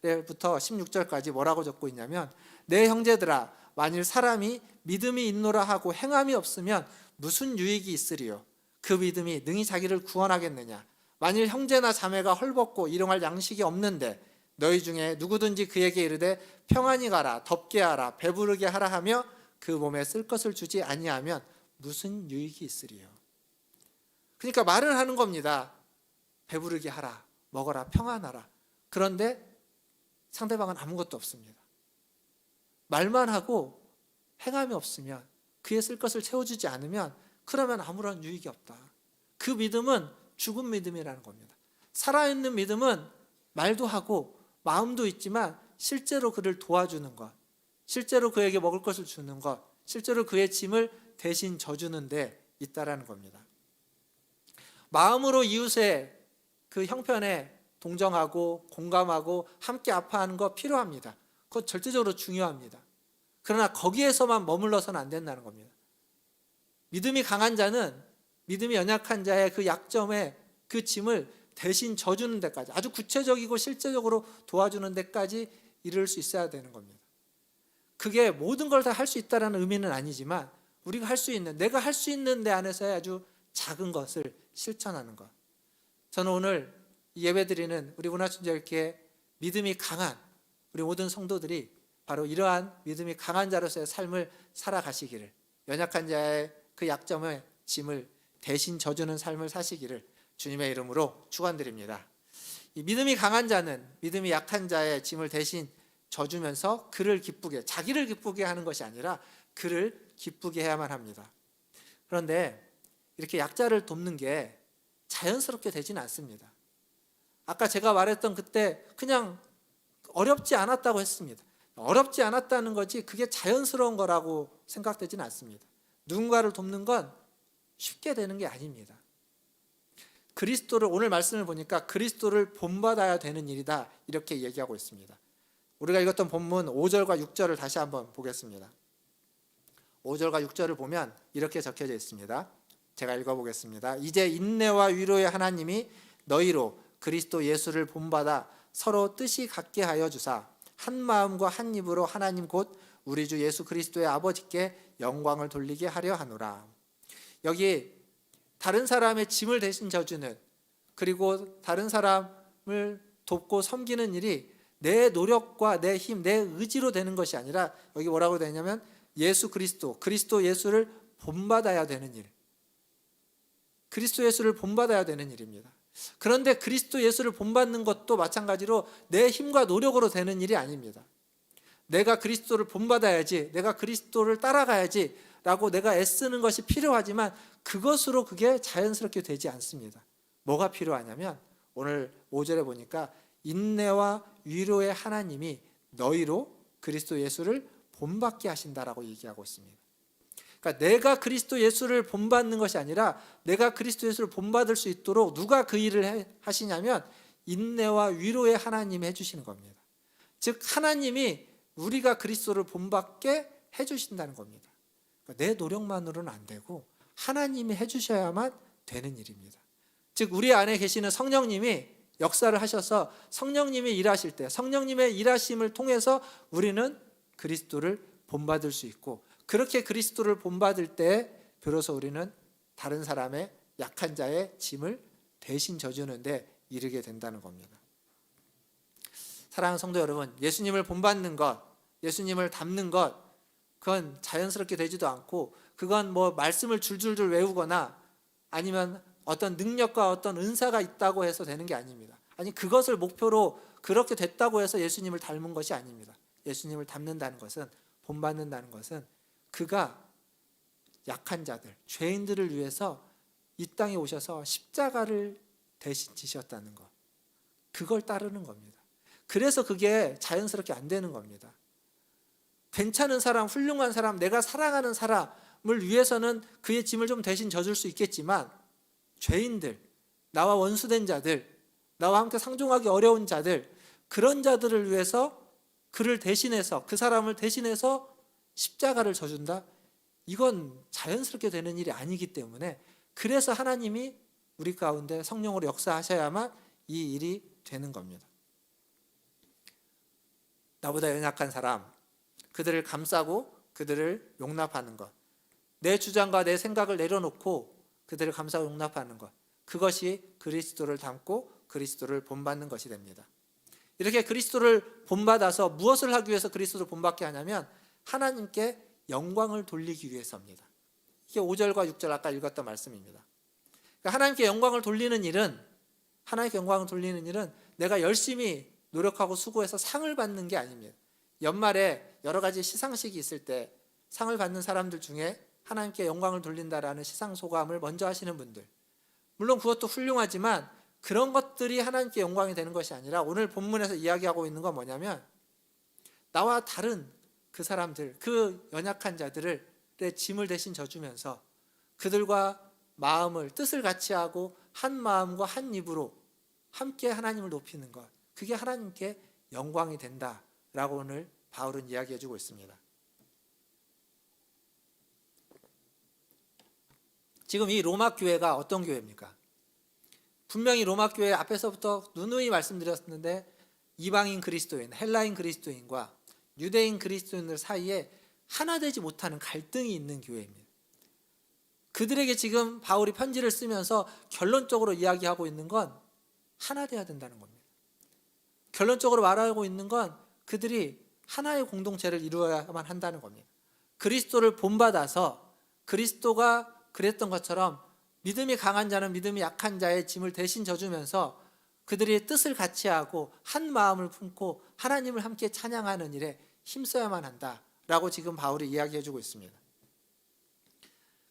14절부터 16절까지 뭐라고 적고 있냐면 내 형제들아 만일 사람이 믿음이 있노라 하고 행함이 없으면 무슨 유익이 있으리요? 그 믿음이 능히 자기를 구원하겠느냐? 만일 형제나 자매가 헐벗고 일용할 양식이 없는데 너희 중에 누구든지 그에게 이르되 평안히 가라 덥게 하라 배부르게 하라 하며 그 몸에 쓸 것을 주지 아니하면 무슨 유익이 있으리요? 그러니까 말을 하는 겁니다. 배부르게 하라, 먹어라, 평안하라. 그런데 상대방은 아무것도 없습니다. 말만 하고 행함이 없으면 그의 쓸 것을 채워주지 않으면 그러면 아무런 유익이 없다. 그 믿음은 죽은 믿음이라는 겁니다. 살아있는 믿음은 말도 하고 마음도 있지만 실제로 그를 도와주는 것, 실제로 그에게 먹을 것을 주는 것, 실제로 그의 짐을 대신 져주는 데 있다라는 겁니다. 마음으로 이웃의 그 형편에 동정하고 공감하고 함께 아파하는 거 필요합니다. 그거 절대적으로 중요합니다. 그러나 거기에서만 머물러서는 안 된다는 겁니다. 믿음이 강한 자는 믿음이 연약한 자의 그 약점에 그 짐을 대신 져주는 데까지 아주 구체적이고 실제적으로 도와주는 데까지 이를 수 있어야 되는 겁니다. 그게 모든 걸 다 할 수 있다는 의미는 아니지만 우리가 할 수 있는 내가 할 수 있는 데 안에서의 아주 작은 것을 실천하는 것. 저는 오늘 예배드리는 우리 문화춘절교회 믿음이 강한 우리 모든 성도들이 바로 이러한 믿음이 강한 자로서의 삶을 살아가시기를 연약한 자의 그 약점의 짐을 대신 져주는 삶을 사시기를 주님의 이름으로 축원드립니다. 이 믿음이 강한 자는 믿음이 약한 자의 짐을 대신 져주면서 그를 기쁘게 자기를 기쁘게 하는 것이 아니라 그를 기쁘게 해야만 합니다. 그런데 이렇게 약자를 돕는 게 자연스럽게 되지는 않습니다. 아까 제가 말했던 그때 그냥 어렵지 않았다고 했습니다. 어렵지 않았다는 거지 그게 자연스러운 거라고 생각되지는 않습니다. 누군가를 돕는 건 쉽게 되는 게 아닙니다. 그리스도를 오늘 말씀을 보니까 그리스도를 본받아야 되는 일이다 이렇게 얘기하고 있습니다. 우리가 읽었던 본문 5절과 6절을 다시 한번 보겠습니다. 5절과 6절을 보면 이렇게 적혀져 있습니다. 제가 읽어보겠습니다. 이제 인내와 위로의 하나님이 너희로 그리스도 예수를 본받아 서로 뜻이 같게 하여 주사 한 마음과 한 입으로 하나님 곧 우리 주 예수 그리스도의 아버지께 영광을 돌리게 하려 하노라. 여기 다른 사람의 짐을 대신 져주는 그리고 다른 사람을 돕고 섬기는 일이 내 노력과 내 힘, 내 의지로 되는 것이 아니라 여기 뭐라고 되냐면 예수 그리스도 예수를 본받아야 되는 일. 그리스도 예수를 본받아야 되는 일입니다. 그런데 그리스도 예수를 본받는 것도 마찬가지로 내 힘과 노력으로 되는 일이 아닙니다. 내가 그리스도를 본받아야지, 내가 그리스도를 따라가야지 라고 내가 애쓰는 것이 필요하지만 그것으로 그게 자연스럽게 되지 않습니다. 뭐가 필요하냐면 오늘 5절에 보니까 인내와 위로의 하나님이 너희로 그리스도 예수를 본받게 하신다라고 얘기하고 있습니다. 그러니까 내가 그리스도 예수를 본받는 것이 아니라 내가 그리스도 예수를 본받을 수 있도록 누가 그 일을 하시냐면 인내와 위로의 하나님이 해주시는 겁니다. 즉 하나님이 우리가 그리스도를 본받게 해주신다는 겁니다. 그러니까 내 노력만으로는 안 되고 하나님이 해주셔야만 되는 일입니다. 즉 우리 안에 계시는 성령님이 역사를 하셔서 성령님이 일하실 때 성령님의 일하심을 통해서 우리는 그리스도를 본받을 수 있고, 그렇게 그리스도를 본받을 때 비로소 우리는 다른 사람의 약한 자의 짐을 대신 져주는데 이르게 된다는 겁니다. 사랑하는 성도 여러분, 예수님을 본받는 것, 예수님을 닮는 것, 그건 자연스럽게 되지도 않고, 그건 뭐 말씀을 줄줄줄 외우거나 아니면 어떤 능력과 어떤 은사가 있다고 해서 되는 게 아닙니다. 아니, 그것을 목표로 그렇게 됐다고 해서 예수님을 닮은 것이 아닙니다. 예수님을 닮는다는 것은, 본받는다는 것은 그가 약한 자들, 죄인들을 위해서 이 땅에 오셔서 십자가를 대신 지셨다는 것, 그걸 따르는 겁니다. 그래서 그게 자연스럽게 안 되는 겁니다. 괜찮은 사람, 훌륭한 사람, 내가 사랑하는 사람을 위해서는 그의 짐을 좀 대신 져줄 수 있겠지만, 죄인들, 나와 원수된 자들, 나와 함께 상종하기 어려운 자들, 그런 자들을 위해서 그를 대신해서, 그 사람을 대신해서 십자가를 져준다? 이건 자연스럽게 되는 일이 아니기 때문에, 그래서 하나님이 우리 가운데 성령으로 역사하셔야만 이 일이 되는 겁니다. 나보다 연약한 사람, 그들을 감싸고 그들을 용납하는 것, 내 주장과 내 생각을 내려놓고 그들을 감싸고 용납하는 것, 그것이 그리스도를 닮고 그리스도를 본받는 것이 됩니다. 이렇게 그리스도를 본받아서 무엇을 하기 위해서 그리스도를 본받게 하냐면 하나님께 영광을 돌리기 위해서입니다. 이게 5절과 6절 아까 읽었던 말씀입니다. 그러니까 하나님께 영광을 돌리는 일은, 하나님께 영광을 돌리는 일은 내가 열심히 노력하고 수고해서 상을 받는 게 아닙니다. 연말에 여러 가지 시상식이 있을 때 상을 받는 사람들 중에 하나님께 영광을 돌린다라는 시상 소감을 먼저 하시는 분들, 물론 그것도 훌륭하지만 그런 것들이 하나님께 영광이 되는 것이 아니라, 오늘 본문에서 이야기하고 있는 건 뭐냐면 나와 다른 그 사람들, 그 연약한 자들의 짐을 대신 져주면서 그들과 마음을, 뜻을 같이 하고 한 마음과 한 입으로 함께 하나님을 높이는 것, 그게 하나님께 영광이 된다라고 오늘 바울은 이야기해주고 있습니다. 지금 이 로마 교회가 어떤 교회입니까? 분명히 로마 교회 앞에서부터 누누이 말씀드렸는데 이방인 그리스도인, 헬라인 그리스도인과 유대인 그리스도인들 사이에 하나 되지 못하는 갈등이 있는 교회입니다. 그들에게 지금 바울이 편지를 쓰면서 결론적으로 이야기하고 있는 건 하나 되어야 된다는 겁니다. 결론적으로 말하고 있는 건 그들이 하나의 공동체를 이루어야만 한다는 겁니다. 그리스도를 본받아서 그리스도가 그랬던 것처럼 믿음이 강한 자는 믿음이 약한 자의 짐을 대신 져주면서 그들이 뜻을 같이 하고 한 마음을 품고 하나님을 함께 찬양하는 일에 힘써야만 한다라고 지금 바울이 이야기해주고 있습니다.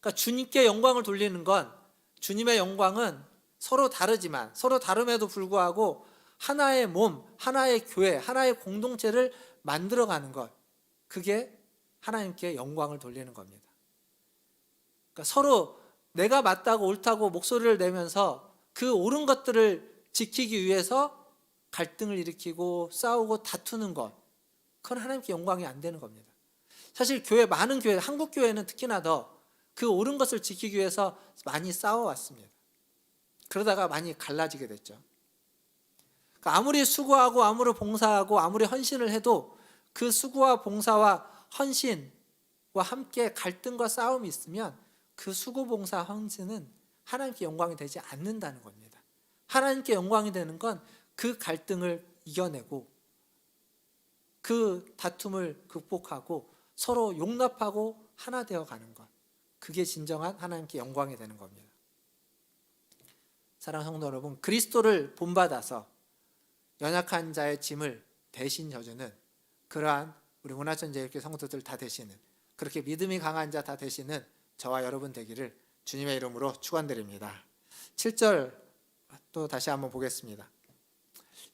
그러니까 주님께 영광을 돌리는 건, 주님의 영광은 서로 다르지만 서로 다름에도 불구하고 하나의 몸, 하나의 교회, 하나의 공동체를 만들어가는 것, 그게 하나님께 영광을 돌리는 겁니다. 그러니까 서로 내가 맞다고 옳다고 목소리를 내면서 그 옳은 것들을 지키기 위해서 갈등을 일으키고 싸우고 다투는 것, 그건 하나님께 영광이 안 되는 겁니다. 사실 교회, 많은 교회, 한국 교회는 특히나 더 그 옳은 것을 지키기 위해서 많이 싸워왔습니다. 그러다가 많이 갈라지게 됐죠. 그러니까 아무리 수고하고 아무리 봉사하고 아무리 헌신을 해도 그 수고와 봉사와 헌신과 함께 갈등과 싸움이 있으면 그 수고, 봉사, 헌신은 하나님께 영광이 되지 않는다는 겁니다. 하나님께 영광이 되는 건 그 갈등을 이겨내고 그 다툼을 극복하고 서로 용납하고 하나 되어가는 것, 그게 진정한 하나님께 영광이 되는 겁니다. 사랑하는 성도 여러분, 그리스도를 본받아서 연약한 자의 짐을 대신 져주는 그러한 우리 문화천재교회 성도들 다 되시는, 그렇게 믿음이 강한 자 다 되시는 저와 여러분 되기를 주님의 이름으로 축원드립니다. 7절 또 다시 한번 보겠습니다.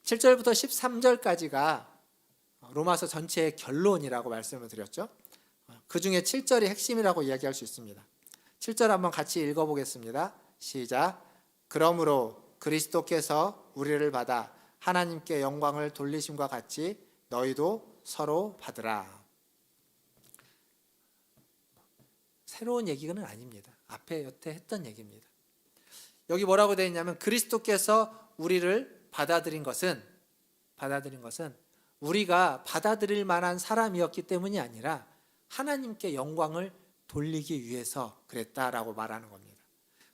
7절부터 13절까지가 로마서 전체의 결론이라고 말씀을 드렸죠. 그 중에 7절이 핵심이라고 이야기할 수 있습니다. 7절 한번 같이 읽어보겠습니다. 시작. 그러므로 그리스도께서 우리를 받아 하나님께 영광을 돌리심과 같이 너희도 서로 받으라. 새로운 얘기는 아닙니다. 앞에 여태 했던 얘기입니다. 여기 뭐라고 되어 있냐면 그리스도께서 우리를 받아들인 것은 우리가 받아들일 만한 사람이었기 때문이 아니라 하나님께 영광을 돌리기 위해서 그랬다라고 말하는 겁니다.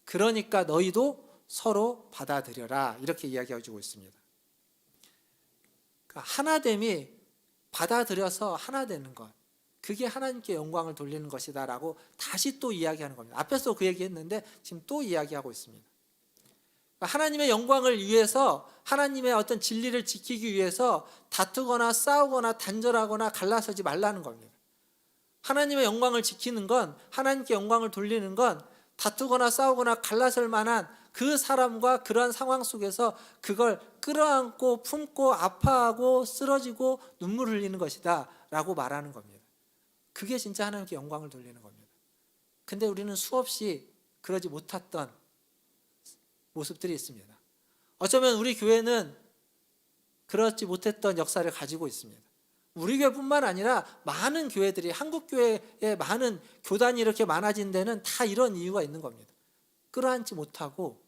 그러니까 너희도 서로 받아들여라 이렇게 이야기해주고 있습니다. 그러니까 하나됨이 받아들여서 하나 되는 것, 그게 하나님께 영광을 돌리는 것이다라고 다시 또 이야기하는 겁니다. 앞에서 그 얘기했는데 지금 또 이야기하고 있습니다. 그러니까 하나님의 영광을 위해서, 하나님의 어떤 진리를 지키기 위해서 다투거나 싸우거나 단절하거나 갈라서지 말라는 겁니다. 하나님의 영광을 지키는 건, 하나님께 영광을 돌리는 건 다투거나 싸우거나 갈라설 만한 그 사람과 그러한 상황 속에서 그걸 끌어안고 품고 아파하고 쓰러지고 눈물 흘리는 것이다 라고 말하는 겁니다. 그게 진짜 하나님께 영광을 돌리는 겁니다. 근데 우리는 수없이 그러지 못했던 모습들이 있습니다. 어쩌면 우리 교회는 그렇지 못했던 역사를 가지고 있습니다. 우리 교회뿐만 아니라 많은 교회들이, 한국 교회의 많은 교단이 이렇게 많아진 데는 다 이런 이유가 있는 겁니다. 끌어안지 못하고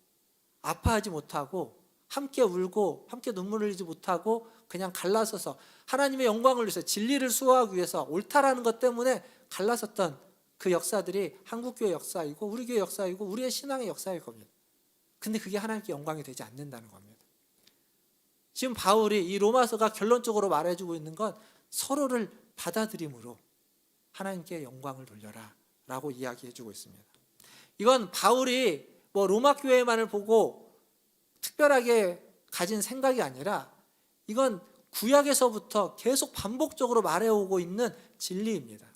아파하지 못하고 함께 울고 함께 눈물을 흘리지 못하고 그냥 갈라서서 하나님의 영광을 위해서, 진리를 수호하기 위해서 옳다라는 것 때문에 갈라섰던 그 역사들이 한국 교회 역사이고 우리 교회 역사이고 우리의 신앙의 역사일 겁니다. 근데 그게 하나님께 영광이 되지 않는다는 겁니다. 지금 바울이 이 로마서가 결론적으로 말해주고 있는 건 서로를 받아들임으로 하나님께 영광을 돌려라 라고 이야기해주고 있습니다. 이건 바울이 뭐 로마 교회만을 보고 특별하게 가진 생각이 아니라 이건 구약에서부터 계속 반복적으로 말해오고 있는 진리입니다.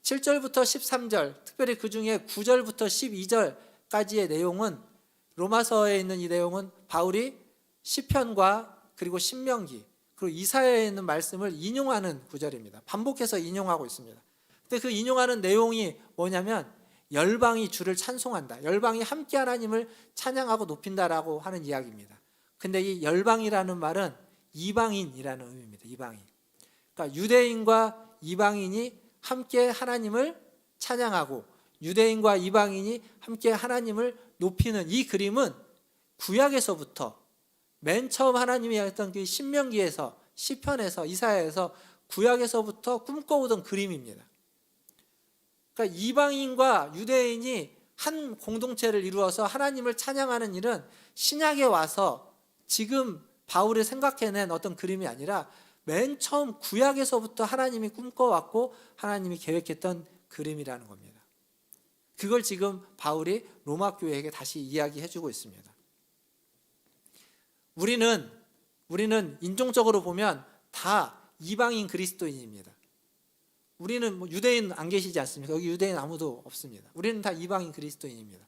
7절부터 13절, 특별히 그 중에 9절부터 12절까지의 내용은, 로마서에 있는 이 내용은 바울이 시편과 그리고 신명기 그리고 이사야에 있는 말씀을 인용하는 구절입니다. 반복해서 인용하고 있습니다. 근데 그 인용하는 내용이 뭐냐면 열방이 주를 찬송한다, 열방이 함께 하나님을 찬양하고 높인다라고 하는 이야기입니다. 근데 이 열방이라는 말은 이방인이라는 의미입니다. 이방인. 그러니까 유대인과 이방인이 함께 하나님을 찬양하고 유대인과 이방인이 함께 하나님을 높이는 이 그림은 구약에서부터 맨 처음 하나님이 했던 그 신명기에서, 시편에서, 이사야에서 구약에서부터 꿈꿔오던 그림입니다. 그러니까 이방인과 유대인이 한 공동체를 이루어서 하나님을 찬양하는 일은 신약에 와서 지금 바울이 생각해낸 어떤 그림이 아니라 맨 처음 구약에서부터 하나님이 꿈꿔왔고 하나님이 계획했던 그림이라는 겁니다. 그걸 지금 바울이 로마 교회에게 다시 이야기해주고 있습니다. 우리는 인종적으로 보면 다 이방인 그리스도인입니다. 우리는 뭐 유대인 안 계시지 않습니까? 여기 유대인 아무도 없습니다. 우리는 다 이방인 그리스도인입니다.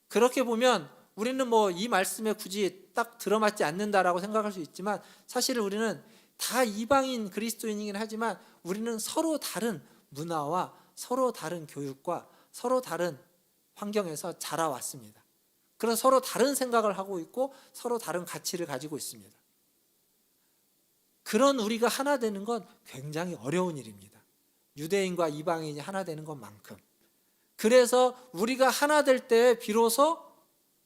그렇게 보면 우리는 뭐 이 말씀에 굳이 딱 들어맞지 않는다라고 생각할 수 있지만 사실 우리는 다 이방인 그리스도인이긴 하지만 우리는 서로 다른 문화와 서로 다른 교육과 서로 다른 환경에서 자라왔습니다. 그래서 서로 다른 생각을 하고 있고 서로 다른 가치를 가지고 있습니다. 그런 우리가 하나 되는 건 굉장히 어려운 일입니다. 유대인과 이방인이 하나 되는 것만큼. 그래서 우리가 하나 될 때 비로소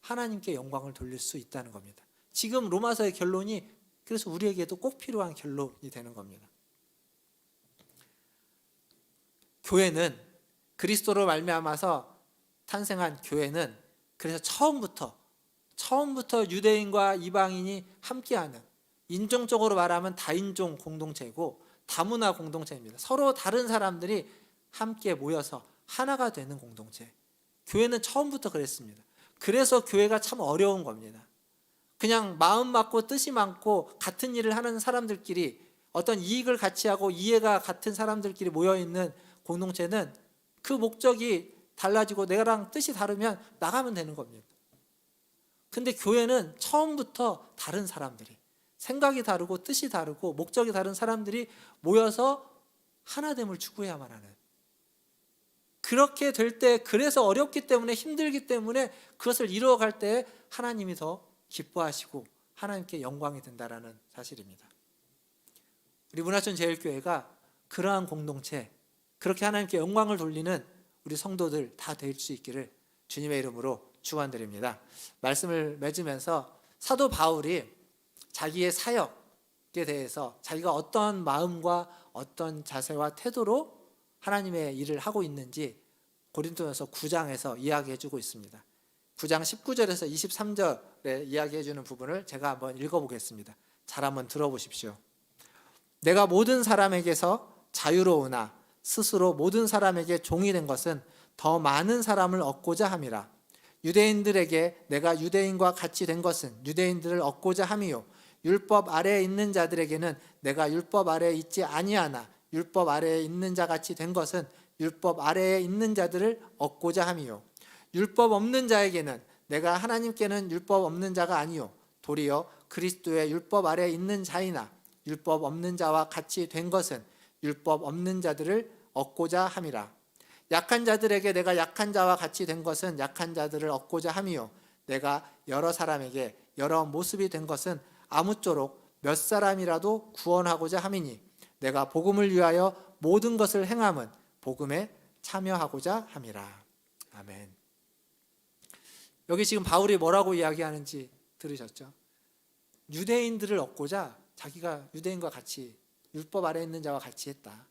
하나님께 영광을 돌릴 수 있다는 겁니다. 지금 로마서의 결론이 그래서 우리에게도 꼭 필요한 결론이 되는 겁니다. 교회는, 그리스도로 말미암아서 탄생한 교회는 그래서 처음부터 유대인과 이방인이 함께하는, 인종적으로 말하면 다인종 공동체고 다문화 공동체입니다. 서로 다른 사람들이 함께 모여서 하나가 되는 공동체. 교회는 처음부터 그랬습니다. 그래서 교회가 참 어려운 겁니다. 그냥 마음 맞고 뜻이 많고 같은 일을 하는 사람들끼리, 어떤 이익을 같이 하고 이해가 같은 사람들끼리 모여있는 공동체는 그 목적이 달라지고 내가랑 뜻이 다르면 나가면 되는 겁니다. 근데 교회는 처음부터 다른 사람들이 생각이 다르고 뜻이 다르고 목적이 다른 사람들이 모여서 하나됨을 추구해야만 하는, 그렇게 될 때, 그래서 어렵기 때문에 힘들기 때문에 그것을 이루어갈 때 하나님이 더 기뻐하시고 하나님께 영광이 된다라는 사실입니다. 우리 문화촌 제일교회가 그러한 공동체, 그렇게 하나님께 영광을 돌리는 우리 성도들 다 될 수 있기를 주님의 이름으로 축원드립니다. 말씀을 맺으면서 사도 바울이 자기의 사역에 대해서 자기가 어떤 마음과 어떤 자세와 태도로 하나님의 일을 하고 있는지 고린도전서 9장에서 이야기해 주고 있습니다. 9장 19절에서 23절에 이야기해 주는 부분을 제가 한번 읽어보겠습니다. 잘 한번 들어보십시오. 내가 모든 사람에게서 자유로우나 스스로 모든 사람에게 종이 된 것은 더 많은 사람을 얻고자 함이라. 유대인들에게 내가 유대인과 같이 된 것은 유대인들을 얻고자 함이요, 율법 아래에 있는 자들에게는 내가 율법 아래에 있지 아니하나 율법 아래에 있는 자 같이 된 것은 율법 아래에 있는 자들을 얻고자 함이요, 율법 없는 자에게는 내가 하나님께는 율법 없는 자가 아니요 도리어 그리스도의 율법 아래에 있는 자이나 율법 없는 자와 같이 된 것은 율법 없는 자들을 얻고자 함이라. 약한 자들에게 내가 약한 자와 같이 된 것은 약한 자들을 얻고자 함이요, 내가 여러 사람에게 여러 모습이 된 것은 아무쪼록 몇 사람이라도 구원하고자 함이니 내가 복음을 위하여 모든 것을 행함은 복음에 참여하고자 함이라. 아멘. 여기 지금 바울이 뭐라고 이야기하는지 들으셨죠? 유대인들을 얻고자 자기가 유대인과 같이 율법 아래에 있는 자와 같이 했다.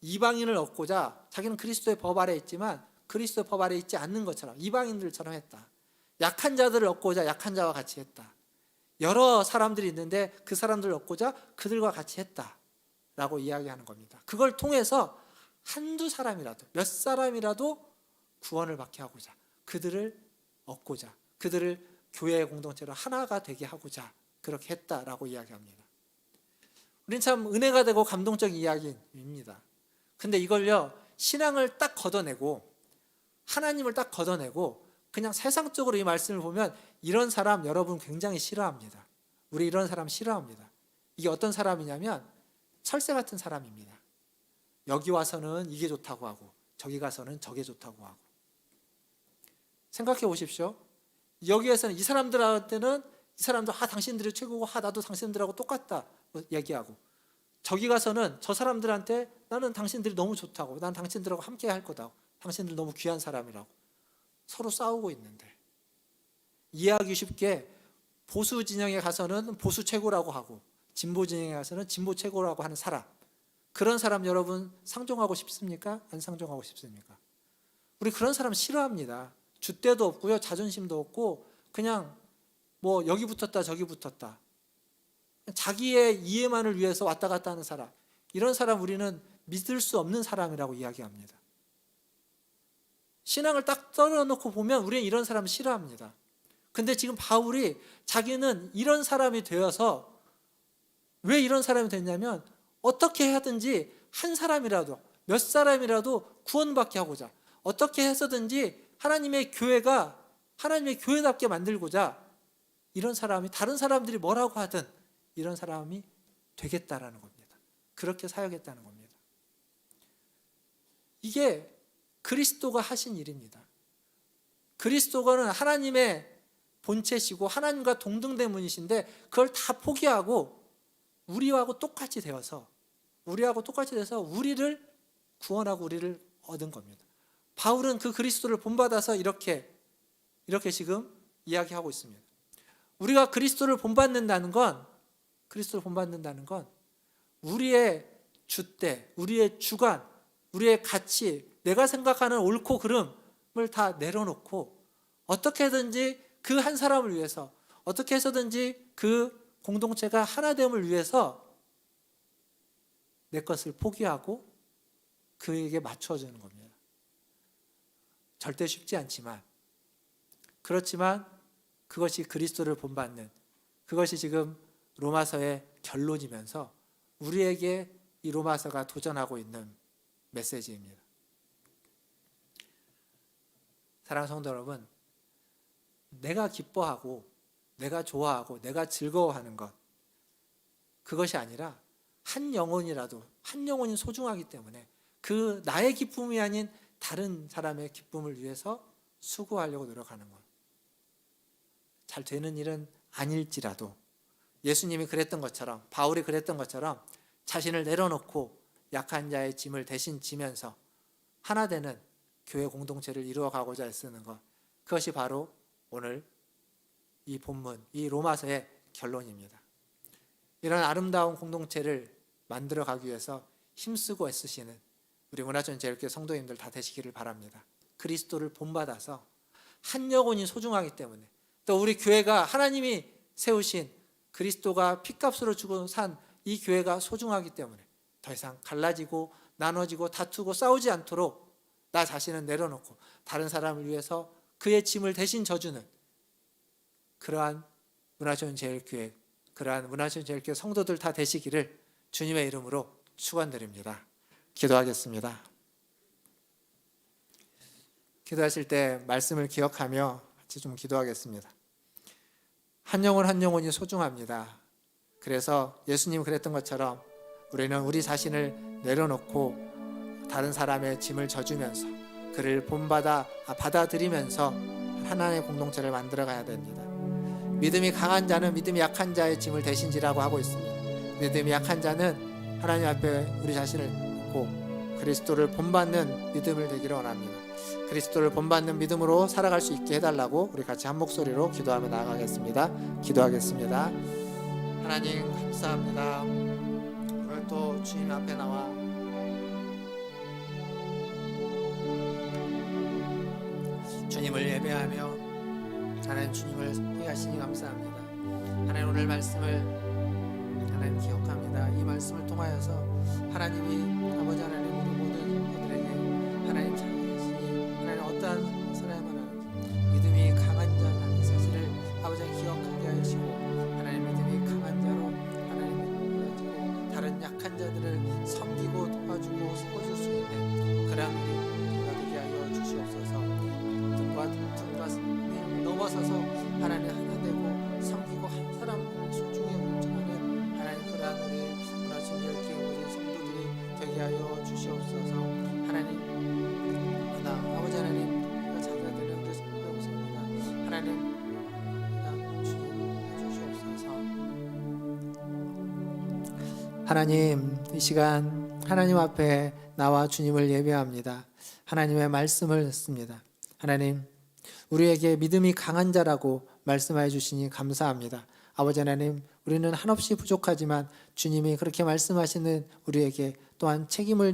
이방인을 얻고자 자기는 그리스도의 법 아래에 있지만 그리스도의 법 아래에 있지 않는 것처럼 이방인들처럼 했다. 약한 자들을 얻고자 약한 자와 같이 했다. 여러 사람들이 있는데 그 사람들을 얻고자 그들과 같이 했다라고 이야기하는 겁니다. 그걸 통해서 한두 사람이라도 몇 사람이라도 구원을 받게 하고자, 그들을 얻고자, 그들을 교회의 공동체로 하나가 되게 하고자 그렇게 했다라고 이야기합니다. 우린 참 은혜가 되고 감동적인 이야기입니다. 근데 이걸요, 신앙을 딱 걷어내고 하나님을 딱 걷어내고 그냥 세상적으로 이 말씀을 보면 이런 사람 여러분 굉장히 싫어합니다. 우리 이런 사람 싫어합니다. 이게 어떤 사람이냐면 철새 같은 사람입니다. 여기 와서는 이게 좋다고 하고 저기 가서는 저게 좋다고 하고. 생각해 보십시오. 여기에서는 이 사람들한테는 이 사람도 당신들이 최고고 나도 당신들하고 똑같다 얘기하고, 저기 가서는 저 사람들한테 나는 당신들이 너무 좋다고, 난 당신들하고 함께 할 거다, 당신들 너무 귀한 사람이라고 서로 싸우고 있는데, 이해하기 쉽게 보수 진영에 가서는 보수 최고라고 하고 진보 진영에 가서는 진보 최고라고 하는 사람, 그런 사람 여러분 상종하고 싶습니까? 안 상종하고 싶습니까? 우리 그런 사람 싫어합니다. 줏대도 없고요, 자존심도 없고 그냥 뭐 여기 붙었다 저기 붙었다, 자기의 이해만을 위해서 왔다 갔다 하는 사람, 이런 사람 우리는 믿을 수 없는 사람이라고 이야기합니다. 신앙을 딱 떨어놓고 보면 우리는 이런 사람을 싫어합니다. 근데 지금 바울이 자기는 이런 사람이 되어서, 왜 이런 사람이 됐냐면 어떻게 하든지 한 사람이라도 몇 사람이라도 구원받게 하고자, 어떻게 해서든지 하나님의 교회가 하나님의 교회답게 만들고자, 이런 사람이 다른 사람들이 뭐라고 하든 이런 사람이 되겠다라는 겁니다. 그렇게 사역했다는 겁니다. 이게 그리스도가 하신 일입니다. 그리스도가는 하나님의 본체시고 하나님과 동등된 분이신데 그걸 다 포기하고 우리하고 똑같이 되어서 우리를 구원하고 우리를 얻은 겁니다. 바울은 그 그리스도를 본받아서 이렇게 지금 이야기하고 있습니다. 우리가 그리스도를 본받는다는 건 우리의 줏대, 우리의 주관, 우리의 가치, 내가 생각하는 옳고 그름을 다 내려놓고 어떻게든지 그 한 사람을 위해서, 어떻게 해서든지 그 공동체가 하나됨을 위해서 내 것을 포기하고 그에게 맞춰주는 겁니다. 절대 쉽지 않지만, 그렇지만 그것이 그리스도를 본받는, 그것이 지금 로마서의 결론이면서 우리에게 이 로마서가 도전하고 있는 메시지입니다. 사랑하는 성도 여러분, 내가 기뻐하고 내가 좋아하고 내가 즐거워하는 것, 그것이 아니라 한 영혼이라도 한 영혼이 소중하기 때문에 그 나의 기쁨이 아닌 다른 사람의 기쁨을 위해서 수고하려고 노력하는 것. 잘 되는 일은 아닐지라도 예수님이 그랬던 것처럼, 바울이 그랬던 것처럼 자신을 내려놓고 약한 자의 짐을 대신 지면서 하나 되는 교회 공동체를 이루어가고자 애쓰는 것, 그것이 바로 오늘 이 본문, 이 로마서의 결론입니다. 이런 아름다운 공동체를 만들어가기 위해서 힘쓰고 애쓰시는 우리 문화촌 제일교회 성도님들 다 되시기를 바랍니다. 그리스도를 본받아서 한 영혼이 소중하기 때문에, 또 우리 교회가 하나님이 세우신 그리스도가 핏값으로 주고 산 이 교회가 소중하기 때문에 더 이상 갈라지고 나눠지고 다투고 싸우지 않도록 나 자신은 내려놓고 다른 사람을 위해서 그의 짐을 대신 져주는 그러한 문화촌 제일교회, 그러한 문화촌 제일교회 성도들 다 되시기를 주님의 이름으로 축원드립니다. 기도하겠습니다. 기도하실 때 말씀을 기억하며 같이 좀 기도하겠습니다. 한 영혼 한 영혼이 소중합니다. 그래서 예수님 그랬던 것처럼 우리는 우리 자신을 내려놓고 다른 사람의 짐을 져주면서 그를 받아들이면서 하나님의 공동체를 만들어 가야 됩니다. 믿음이 강한 자는 믿음이 약한 자의 짐을 대신 지라고 하고 있습니다. 믿음이 약한 자는 하나님 앞에 우리 자신을 놓고 그리스도를 본받는 믿음을 되기를 원합니다. 그리스도를 본받는 믿음으로 살아갈 수 있게 해달라고 우리 같이 한 목소리로 기도하며 나아가겠습니다. 기도하겠습니다. 하나님 감사합니다. 오늘 또 주님 앞에 나와 주님을 예배하며 하나님 주님을 회하시니 감사합니다. 하나님 오늘 말씀을 하나님 기억합니다. 이 말씀을 통하여서 하나님이 아버지 하나님 우리 모든 성도들에게 하나님 자신이 하나님 어떠한 사람을 하나님 믿음이 강한 자라는 사실을 아버지 기억하게 하시고 하나님 믿음이 강한 자로 하나님을 가지고 다른 약한 자들을 섬기고 도와주고 세워줄 수 있는 그런 우리가 되게 하여 주시옵소서. 등과 넘어서서 하나님 하나 되고 섬기고 한 사람을 소중히 운전하는 하나님 그러한 우리 문화촌 열개 모든 성도들이 되게 하여 주시옵소서. 하나님 아버지 하나님 우리가 찾아드리는 우리 성도의 모습입니다. 하나님 하나님 이 시간 하나님 앞에 나와 주님을 예배합니다. 하나님의 말씀을 듣습니다. 하나님 우리에게 믿음이 강한 자라고 말씀하여 주시니 감사합니다. 아버지 하나님 우리는 한없이 부족하지만 주님이 그렇게 말씀하시는 우리에게 또한 책임을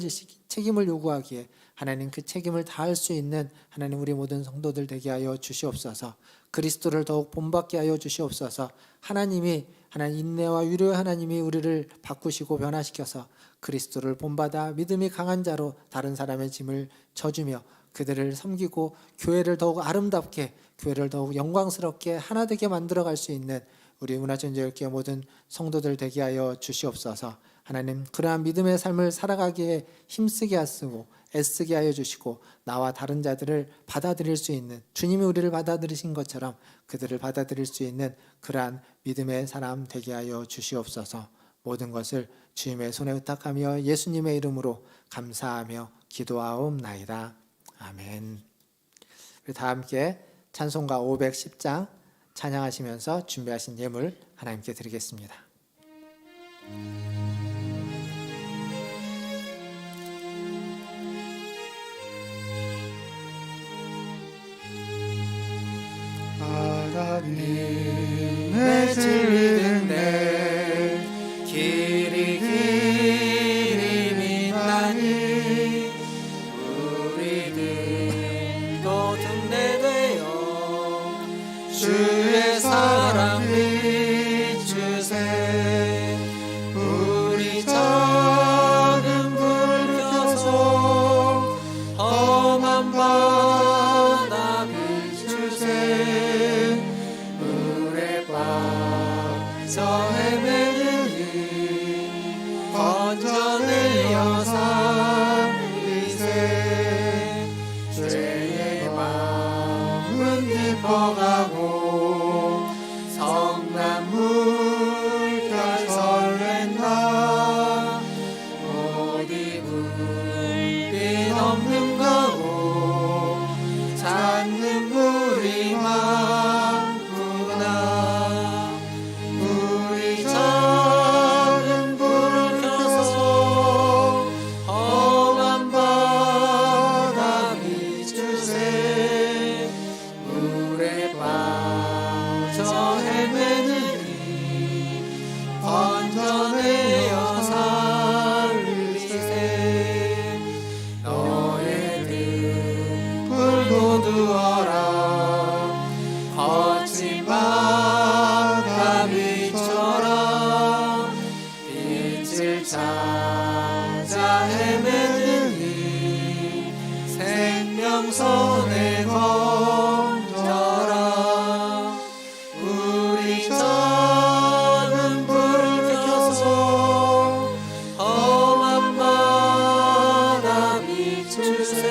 요구하기에 하나님 그 책임을 다할 수 있는 하나님 우리 모든 성도들 되게 하여 주시옵소서. 그리스도를 더욱 본받게 하여 주시옵소서. 하나님이 하나님 인내와 유료의 하나님이 우리를 바꾸시고 변화시켜서 그리스도를 본받아 믿음이 강한 자로 다른 사람의 짐을 져주며 그들을 섬기고 교회를 더욱 아름답게 교회를 더욱 영광스럽게 하나 되게 만들어갈 수 있는 우리 문화촌 제일교회 모든 성도들 되게 하여 주시옵소서. 하나님 그러한 믿음의 삶을 살아가기에 힘쓰게 하시고 애쓰게 하여 주시고 나와 다른 자들을 받아들일 수 있는 주님이 우리를 받아들이신 것처럼 그들을 받아들일 수 있는 그러한 믿음의 사람 되게 하여 주시옵소서. 모든 것을 주님의 손에 의탁하며 예수님의 이름으로 감사하며 기도하옵나이다. 아멘. 우리 다 함께 찬송가 510장 찬양하시면서 준비하신 예물 하나님께 드리겠습니다. 하나님의 진리는 내 길이 빛나니 우리들도 등대되어 주의 사랑 비추세. 우리 작은 불 켜서 험한 바다 비추세. 물에 빠져 헤매느니 건져내어 살리세. 죄의 마음은 깊어가고 성난 물결 설레는 눈물이 많구나. 우리 작은 불을 켜서 험한 바다 비추세. 물에 빠져 헤매는 이 건져내어 살리세. 너의 등불도 두어라. 거친 바다 비춰라. 빛을 찾아 헤매는 이 생명선에 건져라. 우리 작은 불을 켜서 험한 바다 비추세.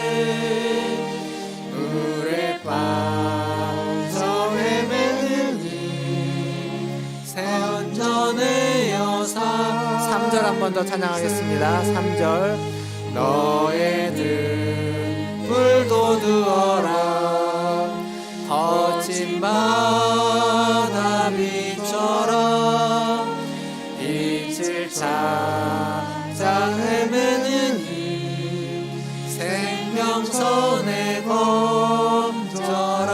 물에 빠져 헤매는 이 새언전의 여사. 3절 한 번 더 찬양하겠습니다. 3절. 너의 등불도 두어라. 거친 바다 비춰라. 빛을 찾아 헤매는 이 생명선에 건져라.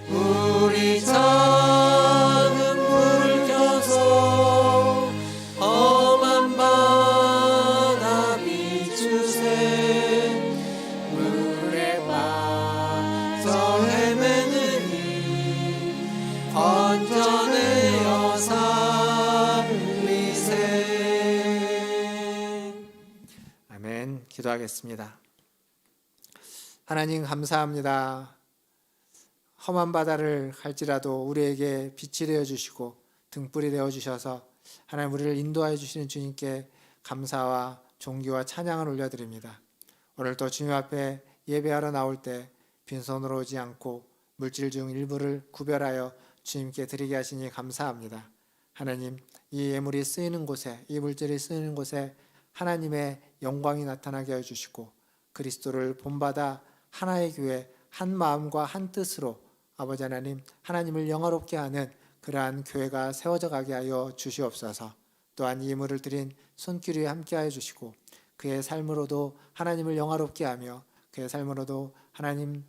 우리 작은 불을 켜서 험한 바다 비추세. 물에 빠져 헤매는 이 건져내어 살리세. 아멘. 기도하겠습니다. 하나님 감사합니다. 험한 바다를 갈지라도 우리에게 빛이 되어 주시고 등불이 되어 주셔서 하나님 우리를 인도하여 주시는 주님께 감사와 존귀와 찬양을 올려드립니다. 오늘도 주님 앞에 예배하러 나올 때 빈손으로 오지 않고 물질 중 일부를 구별하여 주님께 드리게 하시니 감사합니다. 하나님, 이 예물이 쓰이는 곳에, 이 물질이 쓰이는 곳에 하나님의 영광이 나타나게 해주시고 그리스도를 본받아 하나의 교회, 한 마음과 한 뜻으로 아버지 하나님, 하나님을 영화롭게 하는 그러한 교회가 세워져 가게 하여 주시옵소서. 또한 이 예물을 드린 손길이 함께하여 주시고 그의 삶으로도 하나님을 영화롭게 하며 그의 삶으로도 하나님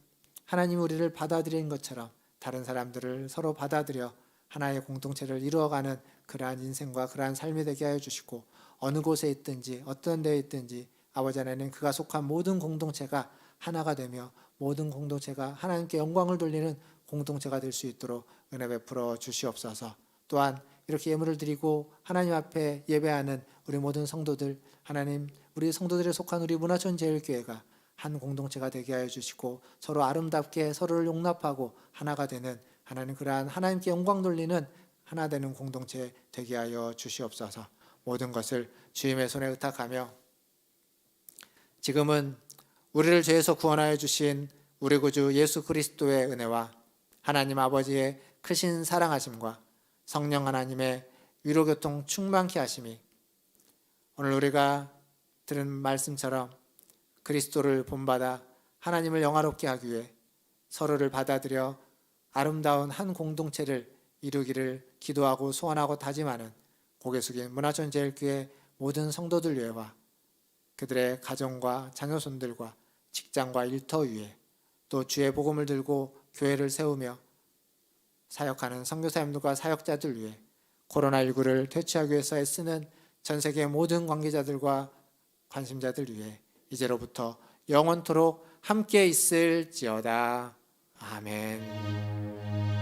우리를 받아들인 것처럼 다른 사람들을 서로 받아들여 하나의 공동체를 이루어가는 그러한 인생과 그러한 삶이 되게 하여 주시고 어느 곳에 있든지 어떤 데에 있든지 아버지 하나님 그가 속한 모든 공동체가 하나가 되며 모든 공동체가 하나님께 영광을 돌리는 공동체가 될 수 있도록 은혜 베풀어 주시옵소서. 또한 이렇게 예물을 드리고 하나님 앞에 예배하는 우리 모든 성도들, 하나님 우리 성도들에 속한 우리 문화촌 제일교회가 한 공동체가 되게 하여 주시고 서로 아름답게 서로를 용납하고 하나가 되는 하나님 그러한 하나님께 영광 돌리는 하나 되는 공동체 되게 하여 주시옵소서. 모든 것을 주님의 손에 의탁하며 지금은 우리를 죄에서 구원하여 주신 우리 구주 예수 그리스도의 은혜와 하나님 아버지의 크신 사랑하심과 성령 하나님의 위로교통 충만케 하심이 오늘 우리가 들은 말씀처럼 그리스도를 본받아 하나님을 영화롭게 하기 위해 서로를 받아들여 아름다운 한 공동체를 이루기를 기도하고 소원하고 다짐하는 고개 숙인 문화촌 제일교회 모든 성도들 위에와 그들의 가정과 자녀손들과 직장과 일터 위에 또 주의 복음을 들고 교회를 세우며 사역하는 선교사님들과 사역자들 위해 코로나19를 퇴치하기 위해서 애쓰는 전 세계 모든 관계자들과 관심자들 위해 이제로부터 영원토록 함께 있을지어다. 아멘.